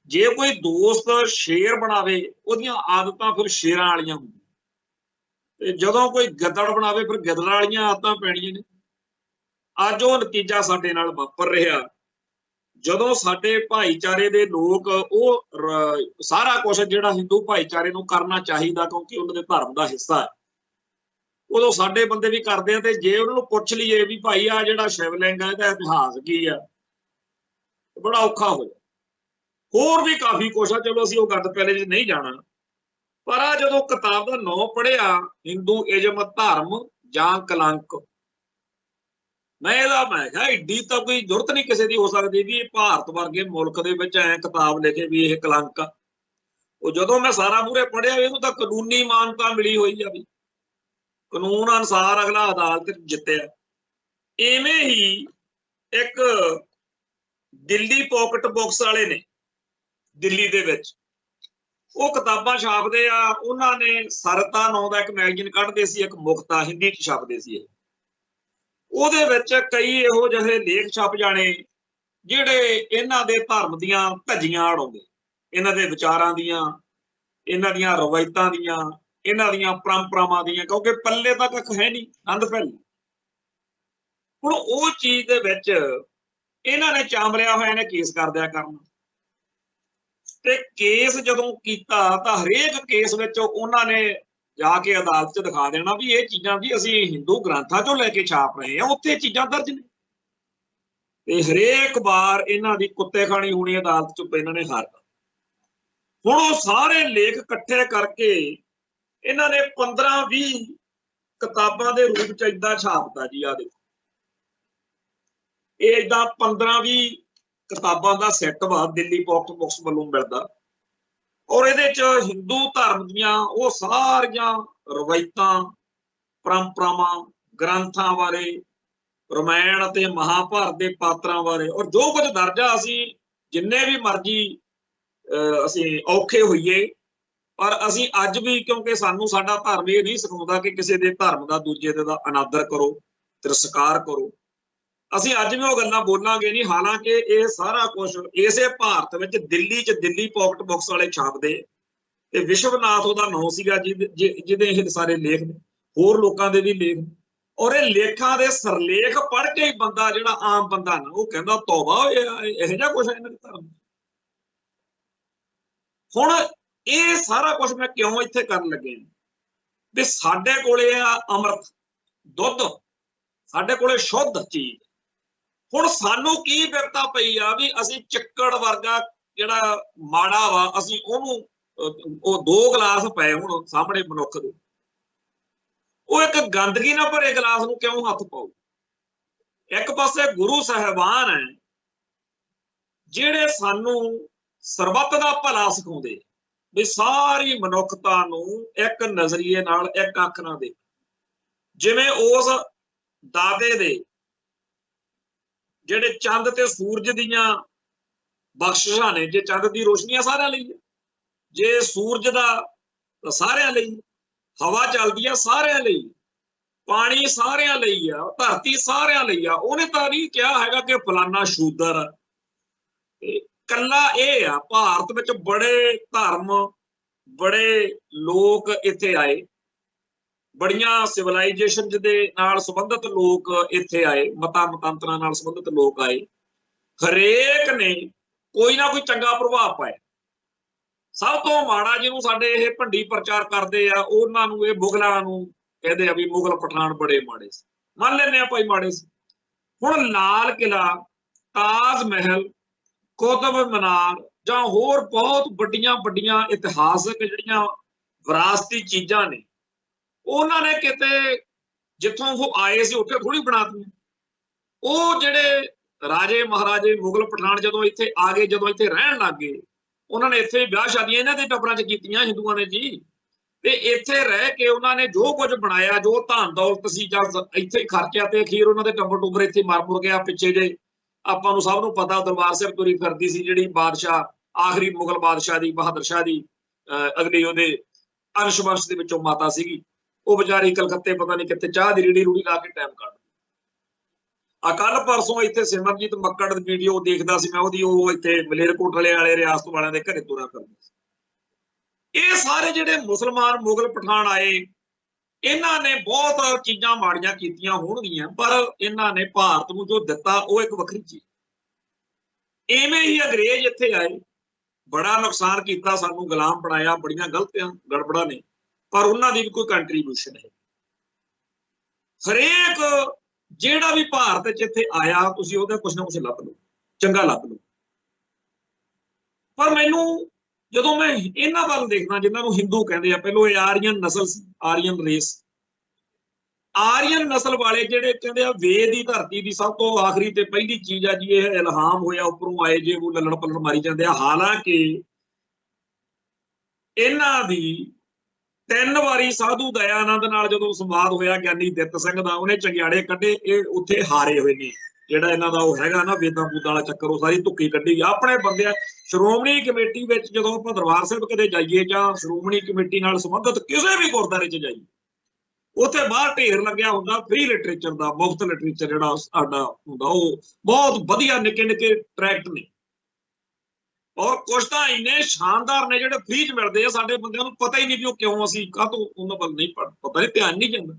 ਜੇ ਕੋਈ ਦੋਸਤ ਸ਼ੇਰ ਬਣਾਵੇ ਉਹਦੀਆਂ ਆਦਤਾਂ ਫਿਰ ਸ਼ੇਰਾਂ ਵਾਲੀਆਂ ਹੁੰਦੀਆਂ, ਤੇ ਜਦੋਂ ਕੋਈ ਗਿੱਦੜ ਬਣਾਵੇ ਫਿਰ ਗਿੱਦੜ ਵਾਲੀਆਂ ਆਦਤਾਂ ਪੈਣੀਆਂ ਨੇ। ਅੱਜ ਉਹ ਨਤੀਜਾ ਸਾਡੇ ਨਾਲ ਵਾਪਰ ਰਿਹਾ, ਜਦੋਂ ਸਾਡੇ ਭਾਈਚਾਰੇ ਦੇ ਲੋਕ ਉਹ ਸਾਰਾ ਕੁਝ ਜਿਹੜਾ ਹਿੰਦੂ ਭਾਈਚਾਰੇ ਨੂੰ ਕਰਨਾ ਚਾਹੀਦਾ ਕਿਉਂਕਿ ਉਹਨਾਂ ਦੇ ਧਰਮ ਦਾ ਹਿੱਸਾ ਹੈ, ਉਦੋਂ ਸਾਡੇ ਬੰਦੇ ਵੀ ਕਰਦੇ ਆ। ਤੇ ਜੇ ਉਹਨਾਂ ਨੂੰ ਪੁੱਛ ਲਈਏ ਵੀ ਭਾਈ ਆ ਜਿਹੜਾ ਸ਼ਿਵਲਿੰਗ ਹੈ ਇਹਦਾ ਇਤਿਹਾਸ ਕੀ ਆ, ਬੜਾ ਔਖਾ ਹੋ ਜਾਂਦਾ। ਹੋਰ ਵੀ ਕਾਫੀ ਕੁਛ ਆ, ਚਲੋ ਅਸੀਂ ਉਹ ਗੱਲ ਪਹਿਲੇ ਚ ਨਹੀਂ ਜਾਣਾ। ਪਰ ਆ ਜਦੋਂ ਕਿਤਾਬ ਦਾ ਨਾਂ ਪੜ੍ਹਿਆ, ਹਿੰਦੂ ਇਜ਼ਮ ਧਰਮ ਜਾਂ ਕਲੰਕ, ਮੈਂ ਕਿਹਾ ਏਡੀ ਤਾਂ ਕੋਈ ਜ਼ਰੂਰਤ ਨਹੀਂ ਕਿਸੇ ਦੀ ਹੋ ਸਕਦੀ ਵੀ ਇਹ ਭਾਰਤ ਵਰਗੇ ਮੁਲਕ ਦੇ ਵਿੱਚ ਐ ਕਿਤਾਬ ਲਿਖੇ ਵੀ ਇਹ ਕਲੰਕ ਆ। ਉਹ ਜਦੋਂ ਮੈਂ ਸਾਰਾ ਮੂਹਰੇ ਪੜ੍ਹਿਆ, ਇਹਨੂੰ ਤਾਂ ਕਾਨੂੰਨੀ ਮਾਨਤਾ ਮਿਲੀ ਹੋਈ ਆ ਵੀ ਕਾਨੂੰਨ ਅਨੁਸਾਰ ਅਗਲਾ ਅਦਾਲਤ ਜਿੱਤਿਆ। ਇਵੇਂ ਹੀ ਇੱਕ ਦਿੱਲੀ ਪੋਕਟ ਬੁੱਕਸ ਵਾਲੇ ਨੇ, ਦਿੱਲੀ ਦੇ ਵਿੱਚ ਉਹ ਕਿਤਾਬਾਂ ਛਾਪਦੇ ਆ। ਉਹਨਾਂ ਨੇ ਸਰਤਾ ਨਾਂ ਦਾ ਇੱਕ ਮੈਗਜ਼ੀਨ ਕੱਢਦੇ ਸੀ, ਇੱਕ ਮੁਕਤਾ ਹਿੰਦੀ 'ਚ ਛਾਪਦੇ ਸੀ ਇਹ। ਉਹਦੇ ਵਿੱਚ ਕਈ ਇਹੋ ਜਿਹੇ ਲੇਖ ਛਪ ਜਾਣੇ ਜਿਹੜੇ ਇਹਨਾਂ ਦੇ ਧਰਮ ਦੀਆਂ ਧੱਜੀਆਂ ਉਡਾਉਂਦੇ, ਇਹਨਾਂ ਦੇ ਵਿਚਾਰਾਂ ਦੀਆਂ, ਇਹਨਾਂ ਦੀਆਂ ਰਵਾਇਤਾਂ ਦੀਆਂ, ਇਹਨਾਂ ਦੀਆਂ ਪਰੰਪਰਾਵਾਂ ਦੀਆਂ, ਕਿਉਂਕਿ ਪੱਲੇ ਤਾਂ ਕੱਖ ਹੈ ਨਹੀਂ, ਅੰਧ ਫੈਲੀ। ਹੁਣ ਉਹ ਚੀਜ਼ ਦੇ ਵਿੱਚ ਇਹਨਾਂ ਨੇ ਚਾਂਬਲਿਆ ਹੋਇਆ ਨੇ ਕੇਸ ਕਰ ਦਿਆ ਕਰਨਾ। ਤੇ ਕੇਸ ਜਦੋਂ ਕੀਤਾ ਤਾਂ ਹਰੇਕ ਕੇਸ ਵਿੱਚ ਉਹਨਾਂ ਨੇ ਜਾ ਕੇ ਅਦਾਲਤ 'ਚ ਦਿਖਾ ਦੇਣਾ ਵੀ ਇਹ ਚੀਜ਼ਾਂ ਵੀ ਅਸੀਂ ਹਿੰਦੂ ਗ੍ਰੰਥਾਂ 'ਚੋਂ ਲੈ ਕੇ ਛਾਪ ਰਹੇ ਹਾਂ, ਉੱਥੇ ਚੀਜ਼ਾਂ ਦਰਜ ਨੇ। ਤੇ ਹਰੇਕ ਵਾਰ ਇਹਨਾਂ ਦੀ ਕੁੱਤੇ ਖਾਣੀ ਹੋਣੀ ਅਦਾਲਤ 'ਚ, ਇਹਨਾਂ ਨੇ ਹਾਰਨਾ। ਹੁਣ ਉਹ ਸਾਰੇ ਲੇਖ ਇਕੱਠੇ ਕਰਕੇ ਇਹਨਾਂ ਨੇ 15-20 ਕਿਤਾਬਾਂ ਦੇ ਰੂਪ 'ਚ ਏਦਾਂ ਛਾਪਤਾ ਜੀ। ਆ ਦੇਖੋ, ਇਹ ਏਦਾਂ 15-20 ਕਿਤਾਬਾਂ ਦਾ ਸੈੱਟ ਵਾ, ਦਿੱਲੀ ਪੋਕਟ ਬੁੱਕਸ ਵੱਲੋਂ ਮਿਲਦਾ। ਔਰ ਇਹਦੇ 'ਚ ਹਿੰਦੂ ਧਰਮ ਦੀਆਂ ਉਹ ਸਾਰੀਆਂ ਰਵਾਇਤਾਂ, ਪਰੰਪਰਾਵਾਂ, ਗ੍ਰੰਥਾਂ ਬਾਰੇ, ਰਾਮਾਇਣ ਅਤੇ ਮਹਾਭਾਰਤ ਦੇ ਪਾਤਰਾਂ ਬਾਰੇ, ਔਰ ਜੋ ਕੁਝ ਦਰਜ ਆ, ਅਸੀਂ ਜਿੰਨੇ ਵੀ ਮਰਜ਼ੀ ਅਸੀਂ ਔਖੇ ਹੋਈਏ, ਪਰ ਅਸੀਂ ਅੱਜ ਵੀ, ਕਿਉਂਕਿ ਸਾਨੂੰ ਸਾਡਾ ਧਰਮ ਇਹ ਨਹੀਂ ਸਿਖਾਉਂਦਾ ਕਿ ਕਿਸੇ ਦੇ ਧਰਮ ਦਾ ਦੂਜੇ ਦਾ ਅਨਾਦਰ ਕਰੋ, ਤਿਰਸਕਾਰ ਕਰੋ, ਅਸੀਂ ਅੱਜ ਵੀ ਉਹ ਗੱਲਾਂ ਬੋਲਾਂਗੇ ਨਹੀਂ। ਹਾਲਾਂਕਿ ਇਹ ਸਾਰਾ ਕੁਝ ਇਸੇ ਭਾਰਤ ਵਿੱਚ ਦਿੱਲੀ 'ਚ ਦਿੱਲੀ ਪੋਕਟ ਬੁੱਕਸ ਵਾਲੇ ਛਾਪਦੇ, ਤੇ ਵਿਸ਼ਵਨਾਥ ਉਹਦਾ ਨਾਂ ਸੀਗਾ ਜਿਹਦੇ ਇਹ ਸਾਰੇ ਲੇਖ ਨੇ, ਹੋਰ ਲੋਕਾਂ ਦੇ ਵੀ ਲੇਖ। ਔਰ ਇਹ ਲੇਖਾਂ ਦੇ ਸਰਲੇਖ ਪੜ੍ਹ ਕੇ ਹੀ ਬੰਦਾ, ਜਿਹੜਾ ਆਮ ਬੰਦਾ ਨਾ, ਉਹ ਕਹਿੰਦਾ ਤੌਬਾ, ਇਹੋ ਜਿਹਾ ਕੁਛ ਹੈ ਇਹਨਾਂ ਦੇ ਧਰਮ। ਹੁਣ ਇਹ ਸਾਰਾ ਕੁਝ ਮੈਂ ਕਿਉਂ ਇੱਥੇ ਕਰਨ ਲੱਗੇ ਵੀ ਸਾਡੇ ਕੋਲੇ ਆ ਅੰਮ੍ਰਿਤ, ਦੁੱਧ, ਸਾਡੇ ਕੋਲੇ ਸ਼ੁੱਧ ਚੀਜ਼। ਹੁਣ ਸਾਨੂੰ ਕੀ ਬਿਪਤਾ ਪਈ ਆ ਵੀ ਅਸੀਂ ਚਿੱਕੜ ਵਰਗਾ ਜਿਹੜਾ ਮਾੜਾ ਵਾ, ਅਸੀਂ ਉਹਨੂੰ, ਉਹ 2 ਗਲਾਸ ਪਏ ਹੁਣ ਸਾਹਮਣੇ ਮਨੁੱਖ ਦੇ, ਉਹ ਇੱਕ ਗੰਦਗੀ ਨਾਲ ਭਰੇ ਗਲਾਸ ਨੂੰ ਕਿਉਂ ਹੱਥ ਪਾਉ? ਇੱਕ ਪਾਸੇ ਗੁਰੂ ਸਾਹਿਬਾਨ ਹੈ ਜਿਹੜੇ ਸਾਨੂੰ ਸਰਬੱਤ ਦਾ ਭਲਾ ਸਿਖਾਉਂਦੇ ਵੀ ਸਾਰੀ ਮਨੁੱਖਤਾ ਨੂੰ ਇੱਕ ਨਜ਼ਰੀਏ ਨਾਲ, ਇੱਕ ਅੱਖ ਨਾਲ ਦੇਖ। ਜਿਵੇਂ ਉਸ ਦਾਤੇ ਦੇ ਜਿਹੜੇ ਚੰਦ ਤੇ ਸੂਰਜ ਦੀਆਂ ਬਖਸ਼ਿਸ਼ਾਂ ਨੇ, ਜੇ ਚੰਦ ਦੀ ਰੋਸ਼ਨੀ ਸਾਰਿਆਂ ਲਈ ਹੈ, ਜੇ ਸੂਰਜ ਦਾ ਤਾਂ ਸਾਰਿਆਂ ਲਈ, ਹਵਾ ਚੱਲਦੀ ਆ ਸਾਰਿਆਂ ਲਈ, ਪਾਣੀ ਸਾਰਿਆਂ ਲਈ ਆ, ਧਰਤੀ ਸਾਰਿਆਂ ਲਈ ਆ। ਉਹਨੇ ਤਾਂ ਨਹੀਂ ਕਿਹਾ ਹੈਗਾ ਕਿ ਫਲਾਨਾ ਸ਼ੂਦਰ ਆ। ਕੱਲਾ ਇਹ ਆ, ਭਾਰਤ ਵਿੱਚ ਬੜੇ ਧਰਮ, ਬੜੇ ਲੋਕ ਇੱਥੇ ਆਏ, ਬੜੀਆਂ ਸਿਵਲਾਈਜੇਸ਼ਨ ਦੇ ਨਾਲ ਸੰਬੰਧਿਤ ਲੋਕ ਇੱਥੇ ਆਏ, ਮਤਾਂਤਰਾਂ ਨਾਲ ਸੰਬੰਧਿਤ ਲੋਕ ਆਏ, ਹਰੇਕ ਨੇ ਕੋਈ ਨਾ ਕੋਈ ਚੰਗਾ ਪ੍ਰਭਾਵ ਪਾਇਆ। ਸਭ ਤੋਂ ਮਾੜਾ ਜਿਹਨੂੰ ਸਾਡੇ ਇਹ ਭੰਡੀ ਪ੍ਰਚਾਰ ਕਰਦੇ ਆ, ਉਹਨਾਂ ਨੂੰ ਇਹ ਮੁਗਲਾਂ ਨੂੰ ਕਹਿੰਦੇ ਆ ਵੀ ਮੁਗਲ ਪਠਾਨ ਬੜੇ ਮਾੜੇ ਸੀ। ਮੰਨ ਲੈਂਦੇ ਆ ਭਾਈ ਮਾੜੇ ਸੀ। ਹੁਣ ਲਾਲ ਕਿਲਾ, ਤਾਜ ਮਹਿਲ, ਕੁਤਬ ਮੀਨਾਰ ਜਾਂ ਹੋਰ ਬਹੁਤ ਵੱਡੀਆਂ ਵੱਡੀਆਂ ਇਤਿਹਾਸਕ ਜਿਹੜੀਆਂ ਵਿਰਾਸਤੀ ਚੀਜ਼ਾਂ ਨੇ, ਉਹਨਾਂ ਨੇ ਕਿਤੇ ਜਿੱਥੋਂ ਉਹ ਆਏ ਸੀ ਉੱਥੇ ਥੋੜੀ ਬਣਾਤੀਆਂ। ਉਹ ਜਿਹੜੇ ਰਾਜੇ ਮਹਾਰਾਜੇ ਮੁਗਲ ਪਠਾਨ ਜਦੋਂ ਇੱਥੇ ਆ ਗਏ, ਜਦੋਂ ਇੱਥੇ ਰਹਿਣ ਲੱਗ ਗਏ, ਉਹਨਾਂ ਨੇ ਇੱਥੇ ਵਿਆਹ ਸ਼ਾਦੀਆਂ ਇਹਨਾਂ ਦੇ ਟੱਬਰਾਂ 'ਚ ਕੀਤੀਆਂ ਹਿੰਦੂਆਂ ਨੇ ਜੀ। ਤੇ ਇੱਥੇ ਰਹਿ ਕੇ ਉਹਨਾਂ ਨੇ ਜੋ ਕੁਝ ਬਣਾਇਆ, ਜੋ ਧਨ ਦੌਲਤ ਸੀ ਜਾਂ ਇੱਥੇ ਹੀ ਖਰਚਿਆ, ਤੇ ਅਖੀਰ ਉਹਨਾਂ ਦੇ ਟੱਬਰ ਟੁੱਬਰ ਇੱਥੇ ਮਰ ਮੁਰ ਗਿਆ। ਪਿੱਛੇ ਜੇ ਆਪਾਂ ਨੂੰ ਸਭ ਨੂੰ ਪਤਾ ਦਰਬਾਰ ਸਾਹਿਬ ਤੁਰੀ ਫਿਰਦੀ ਸੀ ਜਿਹੜੀ ਬਾਦਸ਼ਾਹ, ਆਖਰੀ ਮੁਗਲ ਬਾਦਸ਼ਾਹ ਦੀ, ਬਹਾਦਰ ਸ਼ਾਹ ਦੀ ਅਗਲੀ ਉਹਦੇ ਅੰਸ਼ ਵੰਸ਼ ਦੇ ਵਿੱਚੋਂ ਮਾਤਾ ਸੀਗੀ। ਉਹ ਵਿਚਾਰੀ ਕਲਕੱਤੇ ਪਤਾ ਨਹੀਂ ਕਿੱਥੇ ਚਾਹ ਦੀ ਰੇੜੀ ਰੂੜੀ ਲਾ ਕੇ ਟਾਈਮ ਕੱਢ। ਕੱਲ ਪਰਸੋਂ ਇੱਥੇ ਸਿਮਰਜੀਤ ਮੱਕੜ ਦੀ ਵੀਡੀਓ ਦੇਖਦਾ ਸੀ ਮੈਂ ਉਹਦੀ, ਉਹ ਇੱਥੇ ਮਲੇਰਕੋਟਲੇ ਵਾਲੇ ਰਿਆਸਤ ਵਾਲਿਆਂ ਦੇ ਘਰੇ ਤੁਰਿਆ ਫਿਰਦਾ ਸੀ। ਇਹ ਸਾਰੇ ਜਿਹੜੇ ਮੁਸਲਮਾਨ ਮੁਗਲ ਪਠਾਨ ਆਏ, ਇਹਨਾਂ ਨੇ ਬਹੁਤ ਚੀਜ਼ਾਂ ਮਾੜੀਆਂ ਕੀਤੀਆਂ ਹੋਣਗੀਆਂ, ਪਰ ਇਹਨਾਂ ਨੇ ਭਾਰਤ ਨੂੰ ਜੋ ਦਿੱਤਾ ਉਹ ਇੱਕ ਵੱਖਰੀ ਚੀਜ਼। ਇਵੇਂ ਹੀ ਅੰਗਰੇਜ਼ ਇੱਥੇ ਆਏ, ਬੜਾ ਨੁਕਸਾਨ ਕੀਤਾ, ਸਾਨੂੰ ਗੁਲਾਮ ਬਣਾਇਆ, ਬੜੀਆਂ ਗਲਤੀਆਂ ਗੜਬੜਾਂ ਨੇ, ਪਰ ਉਹਨਾਂ ਦੀ ਵੀ ਕੋਈ ਕੰਟਰੀਬਿਊਸ਼ਨ ਹੈ। ਹਰੇਕ ਜਿਹੜਾ ਵੀ ਭਾਰਤ 'ਚ ਇੱਥੇ ਆਇਆ, ਤੁਸੀਂ ਉਹਦਾ ਕੁਛ ਨਾ ਕੁਛ ਲੱਭ ਲਓ, ਚੰਗਾ ਲੱਭ ਲਓ। ਪਰ ਮੈਨੂੰ ਜਦੋਂ ਮੈਂ ਇਹਨਾਂ ਵੱਲ ਦੇਖਦਾ, ਜਿਨ੍ਹਾਂ ਨੂੰ ਹਿੰਦੂ ਕਹਿੰਦੇ ਆ, ਪਹਿਲੋਂ ਇਹ ਆਰੀਅਨ ਨਸਲ ਸੀ, ਆਰੀਅਨ ਰੇਸ। ਆਰੀਅਨ ਨਸਲ ਵਾਲੇ ਜਿਹੜੇ ਕਹਿੰਦੇ ਆ ਵੇਦ ਦੀ ਧਰਤੀ ਦੀ ਸਭ ਤੋਂ ਆਖਰੀ ਤੇ ਪਹਿਲੀ ਚੀਜ਼ ਆ ਜੀ, ਇਹ ਇਲਹਾਮ ਹੋਇਆ, ਉੱਪਰੋਂ ਆਏ ਜੇ, ਉਹ ਲੱਲੜ ਪੱਲੜ ਮਾਰੀ ਜਾਂਦੇ ਆ। ਹਾਲਾਂਕਿ ਇਹਨਾਂ ਦੀ 3 ਵਾਰੀ ਸਾਧੂ ਦਇਆਨੰਦ ਨਾਲ ਜਦੋਂ ਸੰਵਾਦ ਹੋਇਆ ਗਿਆਨੀ ਦਿੱਤ ਸਿੰਘ ਦਾ, ਉਹਨੇ ਚੰਗਿਆੜੇ ਕੱਢੇ, ਇਹ ਉੱਥੇ ਹਾਰੇ ਹੋਏ ਨੇ। ਜਿਹੜਾ ਇਹਨਾਂ ਦਾ ਉਹ ਹੈਗਾ ਨਾ ਵੇਦਾਂ ਬੂਦਾਂ ਵਾਲਾ ਚੱਕਰ, ਉਹ ਸਾਰੀ ਧੁੱਕੀ ਕੱਢੀ। ਆਪਣੇ ਬੰਦੇ ਸ਼੍ਰੋਮਣੀ ਕਮੇਟੀ ਵਿੱਚ ਜਦੋਂ ਆਪਾਂ ਦਰਬਾਰ ਸਾਹਿਬ ਕਦੇ ਜਾਈਏ ਜਾਂ ਸ਼੍ਰੋਮਣੀ ਕਮੇਟੀ ਨਾਲ ਸੰਬੰਧਿਤ ਕਿਸੇ ਵੀ ਗੁਰਦੁਆਰੇ 'ਚ ਜਾਈਏ, ਉੱਥੇ ਬਾਹਰ ਢੇਰ ਲੱਗਿਆ ਹੁੰਦਾ ਫ੍ਰੀ ਲਿਟਰੇਚਰ ਦਾ, ਮੁਫਤ ਲਿਟਰੇਚਰ ਜਿਹੜਾ ਸਾਡਾ ਹੁੰਦਾ, ਉਹ ਬਹੁਤ ਵਧੀਆ ਨਿੱਕੇ ਨਿੱਕੇ ਟਰੈਕਟ ਨੇ, ਔਰ ਕੁਛ ਤਾਂ ਇੰਨੇ ਸ਼ਾਨਦਾਰ ਨੇ ਜਿਹੜੇ ਫ੍ਰੀ 'ਚ ਮਿਲਦੇ ਆ। ਸਾਡੇ ਬੰਦਿਆਂ ਨੂੰ ਪਤਾ ਹੀ ਨਹੀਂ ਵੀ ਉਹ ਕਿਉਂ, ਅਸੀਂ ਕਾਹਤੋਂ ਉਹਨਾਂ ਵੱਲ ਨਹੀਂ ਪਤਾ ਨਹੀਂ, ਧਿਆਨ ਨਹੀਂ ਜਾਂਦਾ।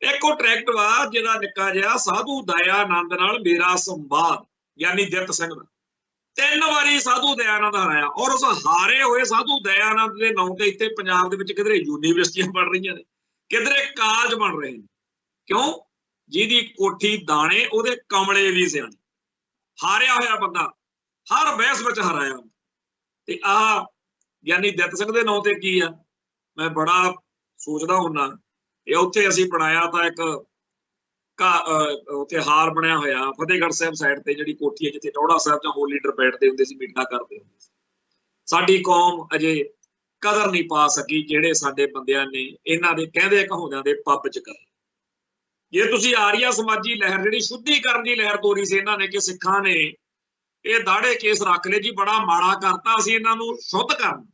ਇੱਕ ਉਹ ਟਰੈਕਟ ਵਾ ਜਿਹੜਾ ਨਿੱਕਾ ਜਿਹਾ, ਸਾਧੂ ਦਇਆਨੰਦ ਨਾਲ ਮੇਰਾ ਸੰਵਾਦ, ਗਿਆਨੀ ਦਿੱਤ ਸਿੰਘ ਦਾ। 3 ਵਾਰੀ ਸਾਧੂ ਦਇਆਨੰਦ ਹਰਾਇਆ, ਔਰ ਉਸ ਹਾਰੇ ਹੋਏ ਸਾਧੂ ਦਇਆਨੰਦ ਦੇ ਨਾਂ ਤੇ ਇੱਥੇ ਪੰਜਾਬ ਦੇ ਵਿੱਚ ਕਿਧਰੇ ਯੂਨੀਵਰਸਿਟੀਆਂ ਬਣ ਰਹੀਆਂ ਨੇ, ਕਿਧਰੇ ਕਾਲਜ ਬਣ ਰਹੇ ਨੇ। ਕਿਉਂ? ਜਿਹਦੀ ਕੋਠੀ ਦਾਣੇ ਉਹਦੇ ਕਮਲੇ ਵੀ ਸਿਆਣੇ। ਹਾਰਿਆ ਹੋਇਆ ਬੰਦਾ ਹਰ ਬਹਿਸ ਵਿੱਚ ਹਰਾਇਆ। ਤੇ ਆਹ ਗਿਆਨੀ ਦਿੱਤ ਸਿੰਘ ਦੇ ਨਾਂ ਤੇ ਕੀ ਆ, ਮੈਂ ਬੜਾ ਸੋਚਦਾ ਹੁੰਦਾ। ਇਹ ਉੱਥੇ ਅਸੀਂ ਬਣਾਇਆ ਤਾਂ ਇੱਕ ਉੱਥੇ ਹਾਲ ਬਣਿਆ ਹੋਇਆ ਫਤਿਹਗੜ੍ਹ ਸਾਹਿਬ ਸਾਈਡ ਤੇ, ਜਿਹੜੀ ਕੋਠੀ ਹੈ ਜਿੱਥੇ ਟੌੜਾ ਸਾਹਿਬ ਜਾਂ ਹੋਰ ਲੀਡਰ ਬੈਠਦੇ ਹੁੰਦੇ ਸੀ, ਮੀਟਿੰਗਾਂ ਕਰਦੇ ਹੁੰਦੇ ਸੀ। ਸਾਡੀ ਕੌਮ ਅਜੇ ਕਦਰ ਨਹੀਂ ਪਾ ਸਕੀ, ਜਿਹੜੇ ਸਾਡੇ ਬੰਦਿਆਂ ਨੇ ਇਹਨਾਂ ਦੇ ਕਹਿੰਦੇ ਕਹਾਉਂਦਿਆਂ ਦੇ ਪੱਬ 'ਚ ਕਰ। ਜੇ ਤੁਸੀਂ ਆਰੀਆ ਸਮਾਜੀ ਲਹਿਰ, ਜਿਹੜੀ ਸ਼ੁੱਧੀਕਰਨ ਦੀ ਲਹਿਰ ਤੋਰੀ ਸੀ ਇਹਨਾਂ ਨੇ, ਕਿ ਸਿੱਖਾਂ ਨੇ ਇਹ ਦਾੜੇ ਕੇਸ ਰੱਖ ਲਏ ਜੀ, ਬੜਾ ਮਾੜਾ ਕਰਤਾ, ਅਸੀਂ ਇਹਨਾਂ ਨੂੰ ਸ਼ੁੱਧ ਕਰਨ,